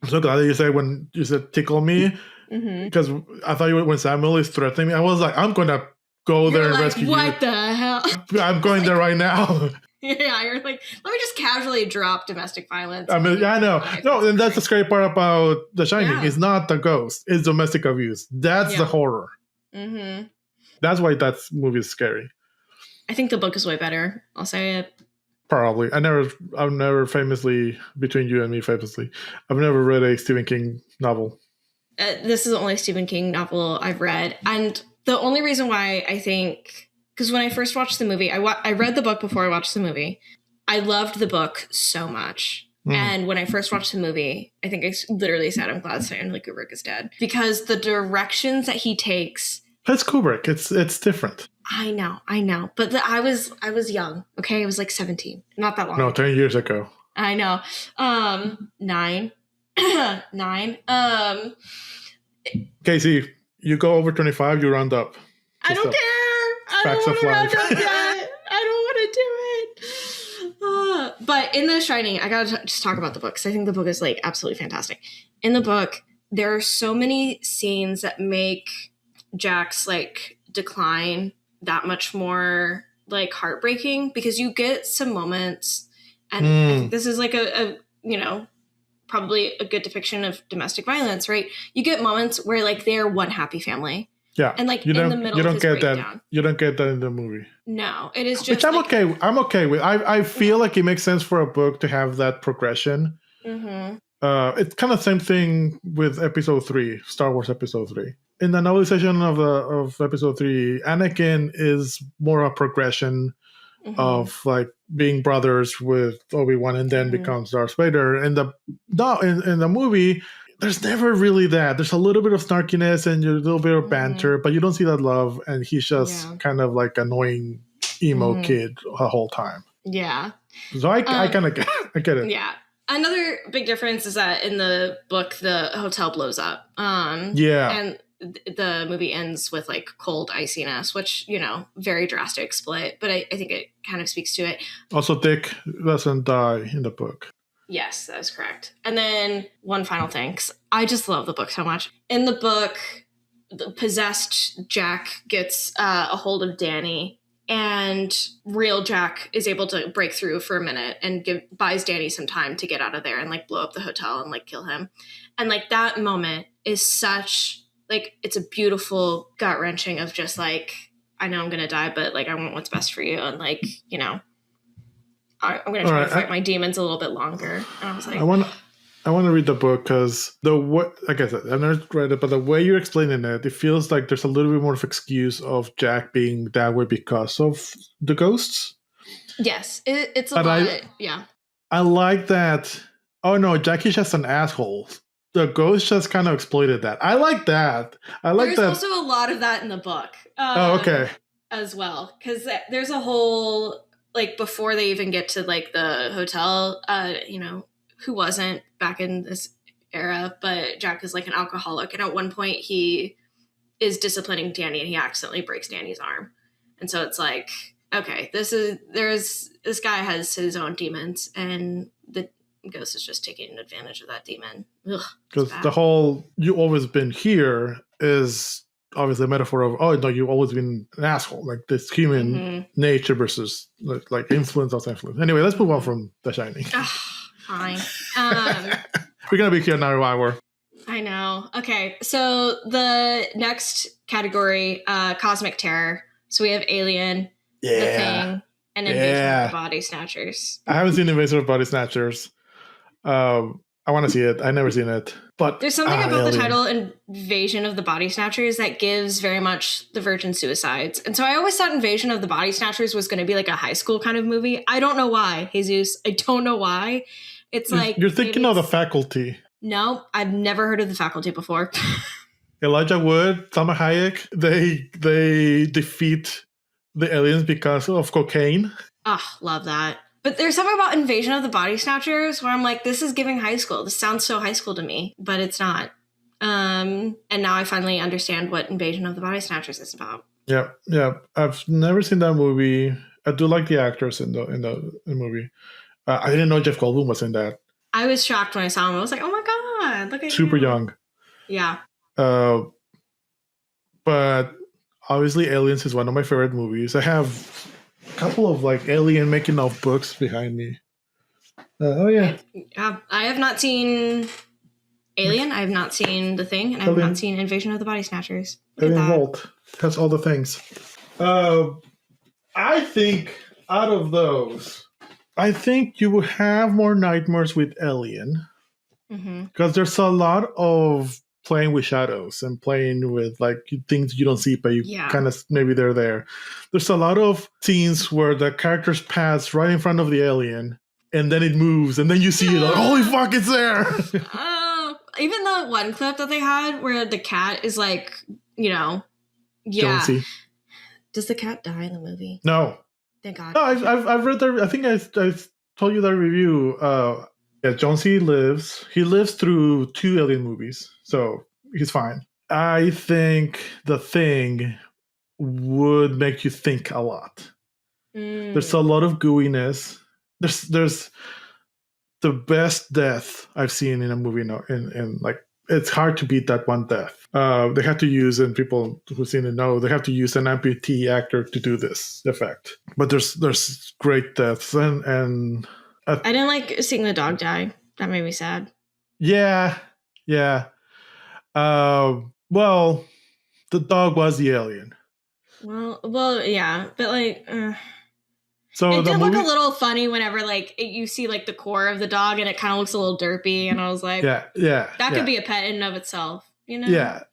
I'm so glad that you said when you said tickle me, because I thought when Samuel is threatening me, I was like, I'm going to go there and rescue you. What the hell? I'm going there right now. Yeah, you're like, let me just casually drop domestic violence. I mean, I know. No, and that's the scary part about The Shining. It's not the ghost. It's domestic abuse. That's the horror. That's why that movie is scary. I think the book is way better. I'll say it. Probably. I've never famously, between you and me famously, I've never read a Stephen King novel. This is the only Stephen King novel I've read. And the only reason why I think, because when I first watched the movie, I read the book before I watched the movie. I loved the book so much. And when I first watched the movie, I think I literally said, I'm glad Stanley Kubrick is dead. Because the directions that he takes. It's Kubrick. It's different. I know. But I was young. Okay, I was like 17. Not that long. No, 10 years ago. I know. 9. 9. Casey, you go over 25, you round up. I don't care. I don't want to round up yet. I don't want to do it. But in The Shining, I gotta just talk about the book because I think the book is like absolutely fantastic. In the book, there are so many scenes that make Jack's like decline that much more like heartbreaking, because you get some moments, and I think this is like a you know, probably a good depiction of domestic violence, right? You get moments where like they're one happy family. Yeah. And like in the middle of his breakdown. You don't get that in the movie. No, it is just which I'm like, okay. I'm okay with. I feel like it makes sense for a book to have that progression. Mm-hmm. It's kind of the same thing with Episode 3, Star Wars Episode 3. In the novelization of Episode 3, Anakin is more a progression of like being brothers with Obi-Wan, and then becomes Darth Vader. In the movie, there's never really that. There's a little bit of snarkiness and a little bit of banter, but you don't see that love, and he's just kind of like annoying emo kid the whole time. Yeah. So I kind of get it. Yeah. Another big difference is that in the book, the hotel blows up. And the movie ends with like cold iciness, which, you know, very drastic split, but I think it kind of speaks to it. Also, Dick doesn't die in the book. Yes, that is correct. And then one final thing, 'cause I just love the book so much. In the book, the possessed Jack gets a hold of Danny, and real Jack is able to break through for a minute and buys Danny some time to get out of there and like blow up the hotel and like kill him. And like that moment is such like, it's a beautiful gut wrenching of just like, I know I'm going to die, but like, I want what's best for you. And like, you know, I'm going to try to fight my demons a little bit longer. And I was like, I want to read the book because like I said, I've never read it, but the way you're explaining it, it feels like there's a little bit more of excuse of Jack being that way because of the ghosts. Yes, it's a lot. Yeah. I like that. Oh no, Jackie's just an asshole. The ghost just kind of exploited that. I like that. There's also a lot of that in the book. Okay. As well, because there's a whole, like, before they even get to like the hotel, you know, who wasn't back in this era, but Jack is like an alcoholic, and at one point he is disciplining Danny and he accidentally breaks Danny's arm. And so it's like, okay, this guy has his own demons, and the ghost is just taking advantage of that demon. Because the whole "you always been here" is obviously a metaphor of, oh no, you've always been an asshole, like this human nature versus like influence of influence. Anyway, let's move on from The Shining. Fine. We're gonna be here now an hour. I know. Okay, so the next category, cosmic terror. So we have Alien, The Thing, and Invasion of the Body Snatchers. I haven't seen Invasion of the Body Snatchers. I want to see it. I've never seen it. But there's something about the title Invasion of the Body Snatchers that gives very much the virgin suicides. And so I always thought Invasion of the Body Snatchers was going to be like a high school kind of movie. I don't know why, Jesus. I don't know why. It's like... You're thinking of The Faculty. No, I've never heard of The Faculty before. Elijah Wood, Salma Hayek, they defeat the aliens because of cocaine. Love that. But there's something about Invasion of the Body Snatchers where I'm like, this is giving high school. This sounds so high school to me, but it's not. And now I finally understand what Invasion of the Body Snatchers is about. Yeah. I've never seen that movie. I do like the actors in the movie. I didn't know Jeff Goldblum was in that. I was shocked when I saw him. I was like, oh my God, look at Super you. young. Yeah. But obviously Aliens is one of my favorite movies. I have a couple of like alien making of books behind me. I have not seen Alien. I have not seen The Thing, and I have not seen Invasion of the Body Snatchers. Alien Vault has all the things. I think out of those, I think you would have more nightmares with Alien because there's a lot of playing with shadows and playing with like things you don't see, but you kind of maybe they're there. There's a lot of scenes where the characters pass right in front of the alien, and then it moves, and then you see it. Like, holy fuck, it's there! Even the one clip that they had where the cat is like, you know, Jonesy. Does the cat die in the movie? No. Thank God. No, I've read that. I think I told you that review. Jonesy lives. He lives through 2 Alien movies, so he's fine. I think The Thing would make you think a lot. There's a lot of gooiness. There's the best death I've seen in a movie in like it's hard to beat that one death. They have to use, and people who've seen it know, they have to use an amputee actor to do this effect. But there's great deaths, and I didn't like seeing the dog die. That made me sad. Yeah. Well, the dog was the alien. Well, yeah, but like, so it did look a little funny whenever like you see like the core of the dog, and it kind of looks a little derpy, and I was like, that could be a pet in and of itself, you know? Yeah.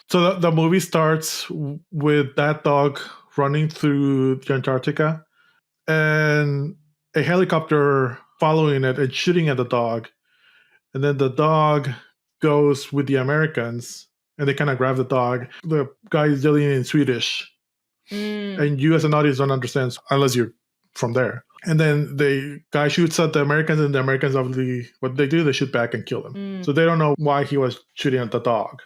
So the movie starts with that dog running through Antarctica, and a helicopter following it and shooting at the dog. And then the dog goes with the Americans, and they kind of grab the dog. The guy is yelling in Swedish. And you as an audience don't understand unless you're from there. And then the guy shoots at the Americans, and the Americans obviously, what they do, they shoot back and kill them. So they don't know why he was shooting at the dog.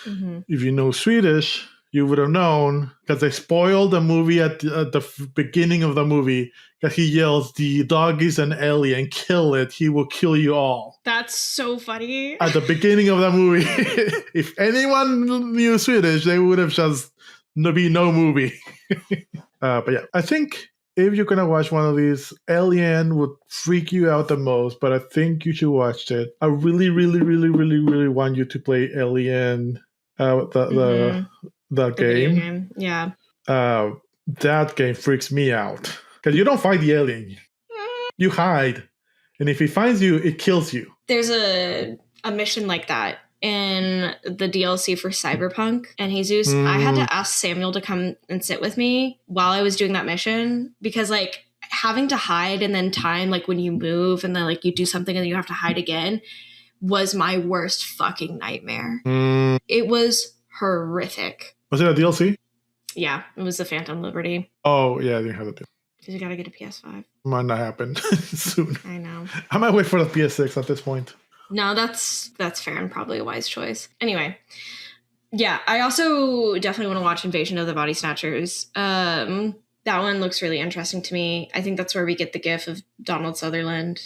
If you know Swedish, you would have known, because they spoiled the movie at the beginning of the movie, that he yells, "The dog is an alien, kill it, he will kill you all." That's so funny. At the beginning of the movie. If anyone knew Swedish, they would have just be no movie. But yeah, I think if you're gonna watch one of these, Alien would freak you out the most, but I think you should watch it. I really, really, really, really, really want you to play Alien, the game. Yeah. That game freaks me out because you don't fight the alien, you hide, and if he finds you, it kills you. There's a mission like that in the DLC for Cyberpunk and Jesus. I had to ask Samuel to come and sit with me while I was doing that mission, because like having to hide and then time, like when you move and then like you do something and then you have to hide again, was my worst fucking nightmare. It was horrific. Was it a DLC? Yeah, it was the Phantom Liberty. Oh yeah, I didn't have it. Because you gotta get a PS5. Might not happen soon. I know. I might wait for the PS6 at this point. No, that's fair and probably a wise choice. Anyway, yeah, I also definitely want to watch Invasion of the Body Snatchers. That one looks really interesting to me. I think that's where we get the gif of Donald Sutherland.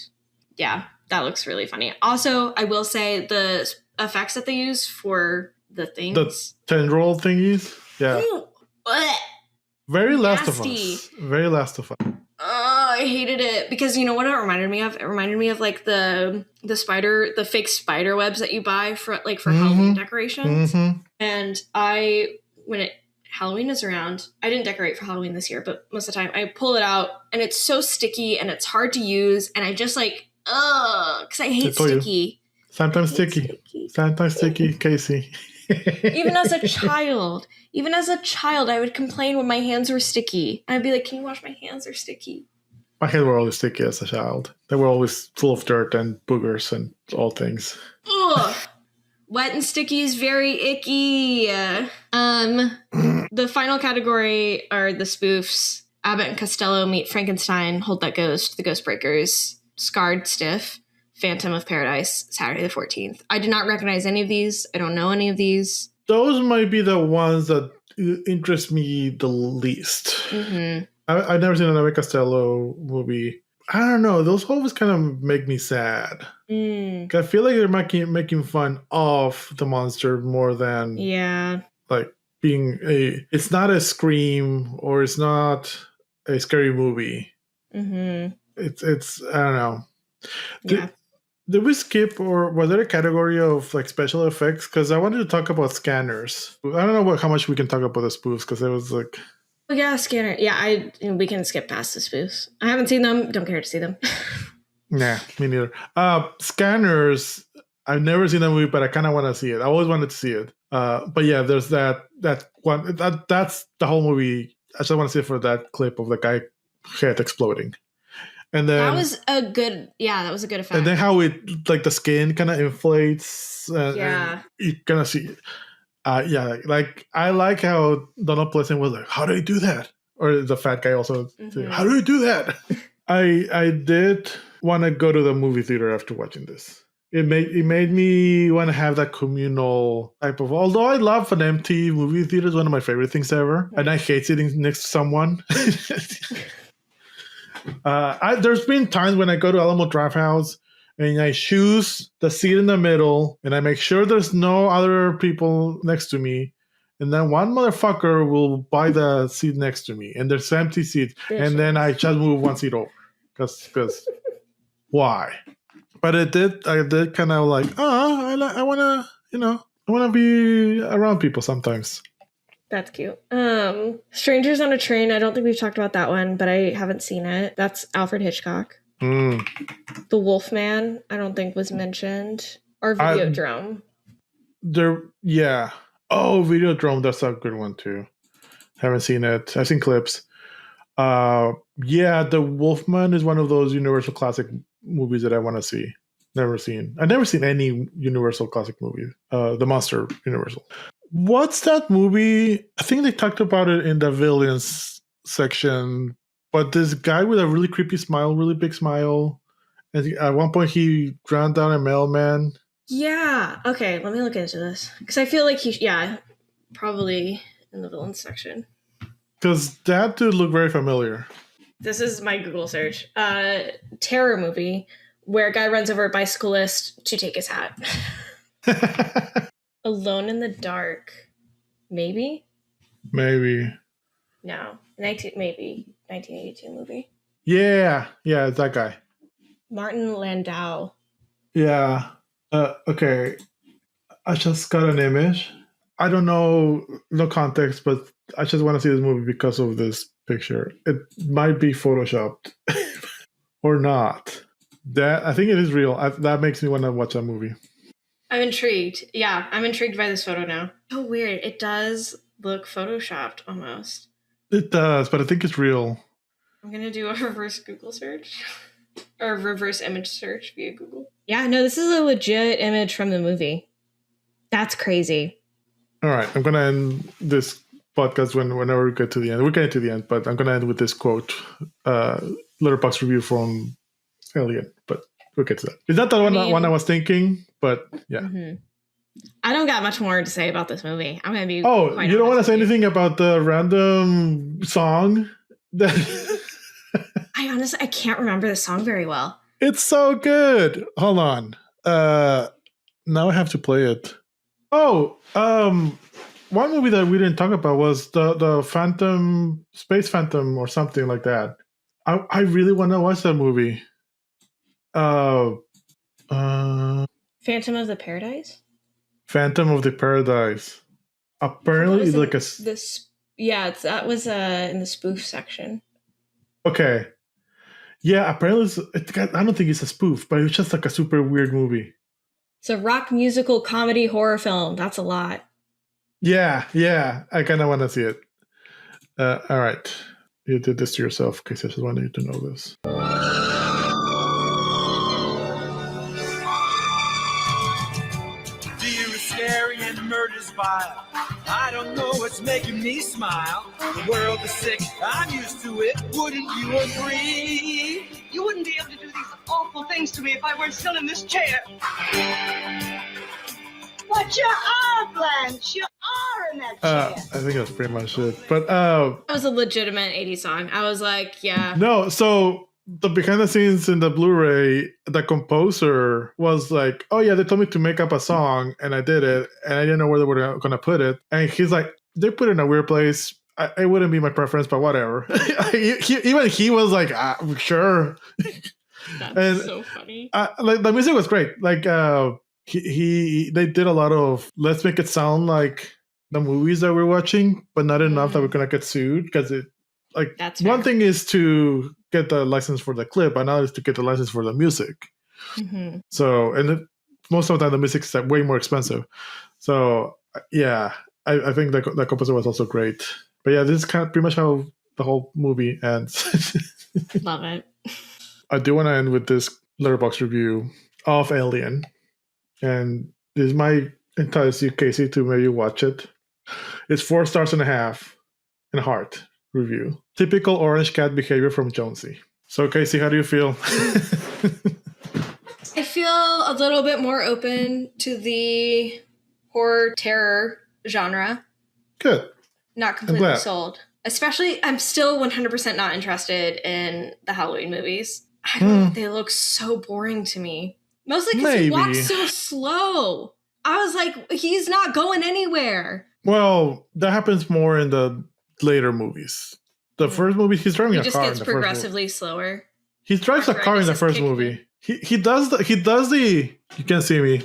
Yeah, that looks really funny. Also, I will say the effects that they use for the things. The tendril thingies? Yeah. Ooh, very Last nasty. of Us. Very Last of Us. I hated it because you know what it reminded me of? It reminded me of like the fake spider webs that you buy for Halloween decorations. And when Halloween is around, I didn't decorate for Halloween this year, but most of the time I pull it out and it's so sticky and it's hard to use, and I just like because I hate sticky. Sometimes sticky, Casey. Even as a child, I would complain when my hands were sticky. I'd be like, "Can you wash my hands? They're sticky." My hands were always sticky as a child. They were always full of dirt and boogers and all things. Ugh. Wet and sticky is very icky. The final category are the spoofs. Abbott and Costello Meet Frankenstein, Hold That Ghost, The Ghostbreakers, Scarred Stiff, Phantom of Paradise, Saturday the 14th. I did not recognize any of these. I don't know any of these. Those might be the ones that interest me the least. I've never seen an Abbott Costello movie. I don't know. Those always kind of make me sad. I feel like they're making fun of the monster more than like being it's not a Scream or it's not a scary movie. It's I don't know. Did we skip, or was there a category of like special effects? Because I wanted to talk about scanners. I don't know how much we can talk about the spoofs, because it was like... Oh, yeah, scanner. Yeah, we can skip past the spoofs. I haven't seen them. Don't care to see them. Nah, me neither. Scanners, I've never seen that movie, but I kind of want to see it. I always wanted to see it. But yeah, there's that one. That's the whole movie. I just want to see it for that clip of the guy head exploding. And then that was a good effect. And then how it, like the skin kind of inflates. And you kind of see, like I like how Donald Pleasant was like, "How do you do that?" Or the fat guy also, said, "How do you do that?" I did want to go to the movie theater after watching this. It made me want to have that communal type of. Although I love an empty movie theater, it's one of my favorite things ever, and I hate sitting next to someone. There's been times when I go to Alamo Drafthouse and I choose the seat in the middle, and I make sure there's no other people next to me. And then one motherfucker will buy the seat next to me, and there's empty seats. And then I just move one seat over, because why? But I did kind of like, I want to, I want to be around people sometimes. That's cute. Strangers on a Train. I don't think we've talked about that one, but I haven't seen it. That's Alfred Hitchcock. The Wolfman, I don't think was mentioned. Or Videodrome. Yeah. Oh, Videodrome. That's a good one too. Haven't seen it. I've seen clips. Yeah, The Wolfman is one of those Universal classic movies that I want to see. Never seen. I've never seen any Universal classic movie. The Monster Universal. What's that movie? I think they talked about it in the villains section. But this guy with a really creepy smile, really big smile. And at one point, he drowned down a mailman. Yeah. Okay, let me look into this. Because I feel like probably in the villains section. Because that dude looked very familiar. This is my Google search. Terror movie where a guy runs over a bicyclist to take his hat. Alone in the Dark. Maybe? No. Maybe. 1982 movie. Yeah, it's that guy. Martin Landau. Yeah. Okay. I just got an image. I don't know, no context, but I just want to see this movie because of this picture. It might be photoshopped or not. That I think it is real. That makes me want to watch that movie. I'm intrigued. Yeah, I'm intrigued by this photo now. Oh, weird. It does look photoshopped almost. It does, but I think it's real. I'm going to do a reverse Google search. Or reverse image search via Google. Yeah, no, this is a legit image from the movie. That's crazy. All right, I'm going to end this podcast whenever we get to the end. We're getting to the end, but I'm going to end with this quote. Letterboxd review from Alien, but we'll get to that. Is that the one I was thinking? But yeah. Mm-hmm. I don't got much more to say about this movie. I'm going to be you don't want to say anything about the random song? I can't remember the song very well. It's so good. Hold on. Now I have to play it. Oh, one movie that we didn't talk about was the Phantom, Space Phantom or something like that. I really want to watch that movie. Phantom of the Paradise? Phantom of the Paradise. Apparently, it's like that was in the spoof section. Okay. Yeah, apparently I don't think it's a spoof, but it's just like a super weird movie. It's a rock musical comedy horror film. That's a lot. Yeah. I kind of want to see it. All right. You did this to yourself because I just wanted you to know this. Murder's vile. I don't know what's making me smile. The world is sick. I'm used to it. Wouldn't you agree? You wouldn't be able to do these awful things to me if I weren't still in this chair. But you are, Blanche. You are in that chair. I think that's pretty much it. But that was a legitimate 80s song. I was like, yeah. No, so the behind the scenes in the Blu-ray, the composer was like, oh yeah, they told me to make up a song and I did it and I didn't know where they were going to put it. And he's like, they put it in a weird place. It wouldn't be my preference, but whatever. Even he was like, sure. That's so funny. Like the music was great. Like they did a lot of, let's make it sound like the movies that we're watching, but not enough that we're going to get sued because it, like, that's one thing is to get the license for the clip, another is to get the license for the music. Mm-hmm. So, and most of the time the music is way more expensive. So, yeah, I think the composer was also great. But yeah, this is kind of pretty much how the whole movie ends. Love it. I do want to end with this Letterboxd review of Alien. And this might entice you, Casey, to maybe watch it. It's 4.5 stars and a heart review. Typical orange cat behavior from Jonesy. So, Casey, how do you feel? I feel a little bit more open to the horror terror genre. Good. Not completely sold. Especially, I'm still 100% not interested in the Halloween movies. They look so boring to me. Mostly because he walks so slow. I was like, he's not going anywhere. Well, that happens more in the later movies. The first movie, he's driving a car. He just gets progressively slower. He drives a car in the first movie. He does the. You can see me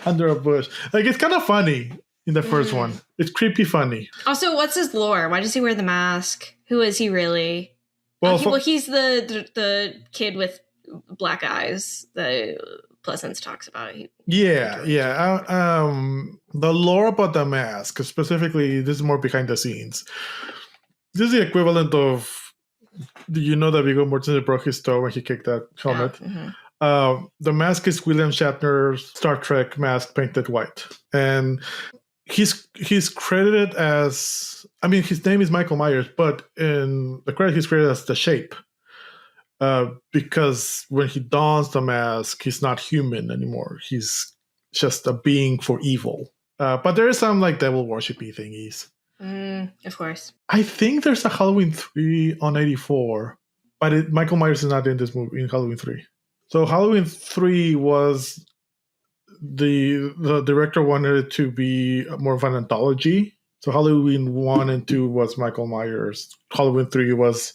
under a bush. Like, it's kind of funny in the first one. It's creepy funny. Also, what's his lore? Why does he wear the mask? Who is he really? Well, he's the kid with black eyes that Pleasance talks about. The lore about the mask, specifically, this is more behind the scenes. This is the equivalent of, you know, that Viggo Mortensen broke his toe when he kicked that helmet. The mask is William Shatner's Star Trek mask painted white, and he's credited as, I mean, his name is Michael Myers, but in the credit he's credited as the Shape, because when he dons the mask, he's not human anymore. He's just a being for evil. But there is some like devil worshipy thingies. Of course. I think there's a Halloween 3 on 84, but Michael Myers is not in this movie, in Halloween 3. So Halloween 3 was, the director wanted it to be more of an anthology. So Halloween 1 and 2 was Michael Myers. Halloween 3 was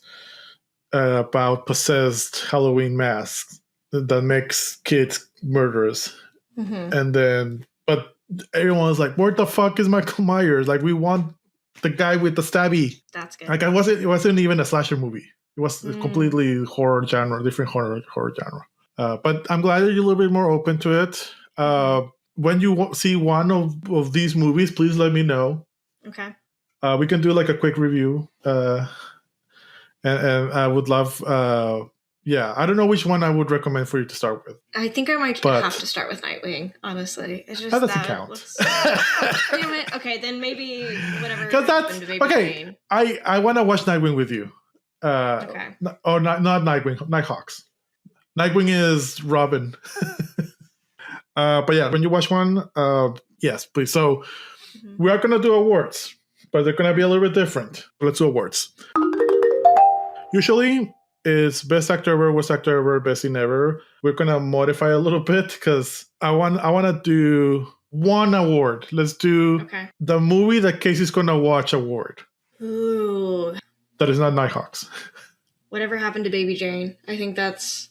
about possessed Halloween masks that makes kids murderers. And then, but everyone was like, where the fuck is Michael Myers? Like, we want the guy with the stabby. That's good. Like, it wasn't even a slasher movie. It was a completely horror genre, different horror genre. But I'm glad that you're a little bit more open to it. When you see one of these movies, please let me know. Okay. We can do like a quick review. And I would love, I don't know which one I would recommend for you to start with. I think I might have to start with Nightwing, honestly. It's just that doesn't count. Damn it. Okay, then maybe whatever happened to Baby Jane. I want to watch Nightwing with you. Okay. Or not Nightwing, Nighthawks. Nightwing is Robin. But yeah, when you watch one, yes, please. So we are going to do awards, but they're going to be a little bit different. Let's do awards. Usually it's best actor ever, worst actor ever, best scene ever. We're going to modify a little bit because I want to do one award. Let's do the movie that Casey's going to watch award. Ooh. That is not Nighthawks. Whatever happened to Baby Jane? I think that's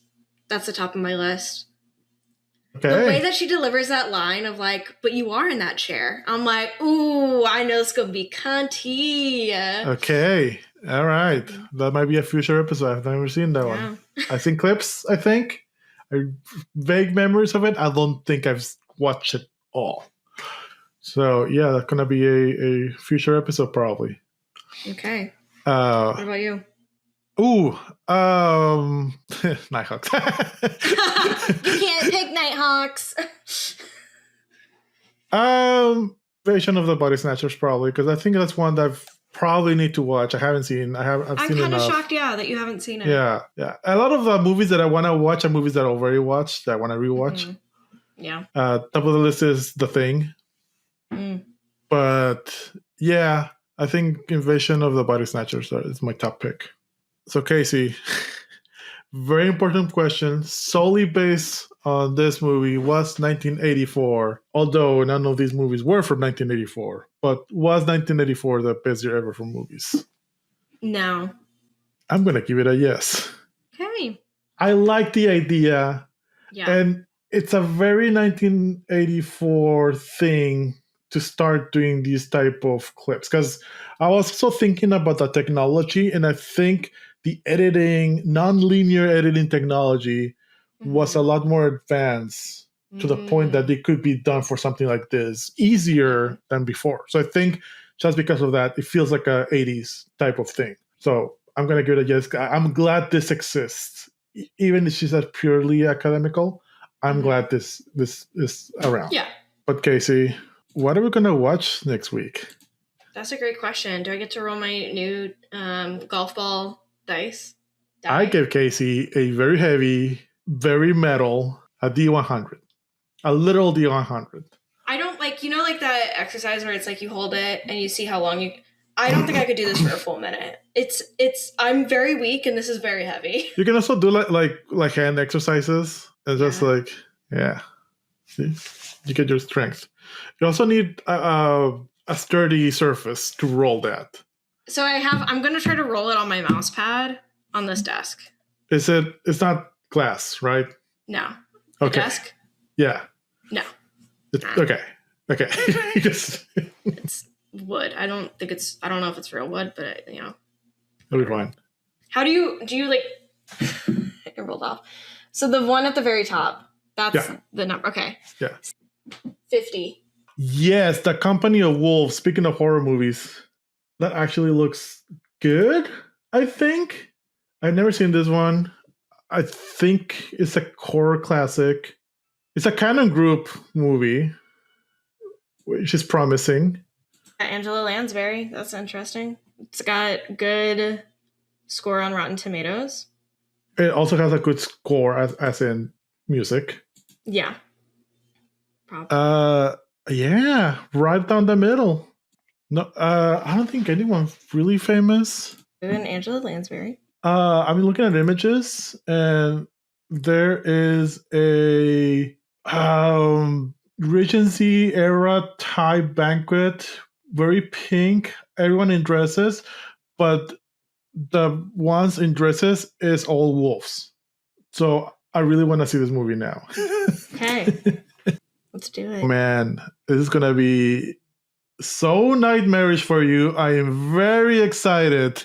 the top of my list. Okay. The way that she delivers that line of like, but you are in that chair. I'm like, ooh, I know it's going to be cunty. Okay. All right. That might be a future episode. I've never seen that one. I've seen clips, I think. Vague memories of it. I don't think I've watched it all. So, yeah, that's going to be a future episode probably. Okay. What about you? Ooh, Nighthawks. You can't pick Nighthawks. Version of the Body Snatchers probably, because I think that's one that I've probably need to watch. I haven't seen. I'm kind of shocked, that you haven't seen it. Yeah. A lot of the movies that I want to watch are movies that I already watched that I want to rewatch. Mm-hmm. Yeah. Top of the list is The Thing. But yeah, I think Invasion of the Body Snatchers is my top pick. So Casey, very important question, solely based on this movie, was 1984, although none of these movies were from 1984, but was 1984 the best year ever for movies? No. I'm going to give it a yes. Okay. I like the idea. Yeah. And it's a very 1984 thing to start doing these type of clips, because I was also thinking about the technology, and I think the editing, non-linear editing technology was a lot more advanced to the point that it could be done for something like this easier than before. So I think just because of that, it feels like a 80s type of thing. So I'm going to give it a yes. I'm glad this exists. Even if she's not purely academical, I'm glad this is around. Yeah. But Casey, what are we going to watch next week? That's a great question. Do I get to roll my new golf ball dice? I gave Casey a very heavy, very metal, a D100. A literal D100. I don't like that exercise where it's like you hold it and you see how long you... I don't think I could do this for a full minute. I'm very weak and this is very heavy. You can also do like hand exercises. And just Yeah. like, yeah, see, you get your strength. You also need a sturdy surface to roll that. So I'm going to try to roll it on my mouse pad on this desk. It's not glass, right? No. The Okay. desk? Yeah. No. Okay. Okay. Just- It's wood. I don't know if it's real wood, but It'll be fine. How do you like it rolled off. So the one at the very top, that's the number. Okay. Yeah. 50. Yes, The Company of Wolves. Speaking of horror movies, that actually looks good, I think. I've never seen this one. I think it's a horror classic. It's a Canon Group movie, which is promising. Angela Lansbury. That's interesting. It's got good score on Rotten Tomatoes. It also has a good score, as in music. Yeah. Probably. Yeah, right down the middle. No, I don't think anyone really famous. And Angela Lansbury. I'm looking at images, and there is a Regency era Thai banquet, very pink, everyone in dresses, but the ones in dresses is all wolves. So I really want to see this movie now. Okay. Let's do it. Man, this is gonna be so nightmarish for you. I am very excited.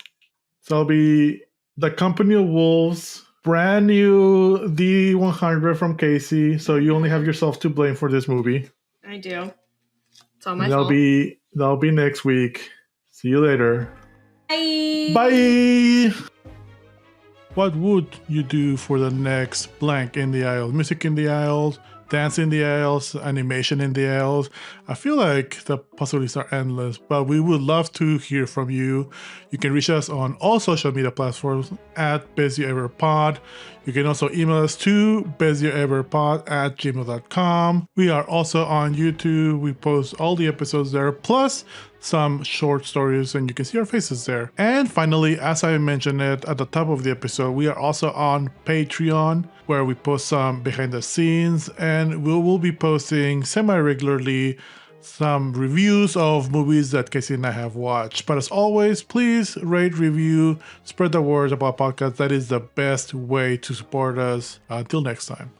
So I'll be The Company of Wolves, brand new D100 from Casey. So you only have yourself to blame for this movie. I do. It's all my That'll fault. that'll be next week. See you later. Bye. Bye. What would you do for the next blank in the aisle? Music in the aisles, dance in the aisles, animation in the aisles. I feel like the possibilities are endless, but we would love to hear from you. You can reach us on all social media platforms at bestyeverpod. You can also email us to bestyeverpod@gmail.com. We are also on YouTube. We post all the episodes there, plus some short stories, and you can see our faces there. And finally, as I mentioned it at the top of the episode, we are also on Patreon, where we post some behind the scenes, and we will be posting semi-regularly some reviews of movies that Casey and I have watched. But as always, please rate, review, spread the word about podcasts. That is the best way to support us. Until next time.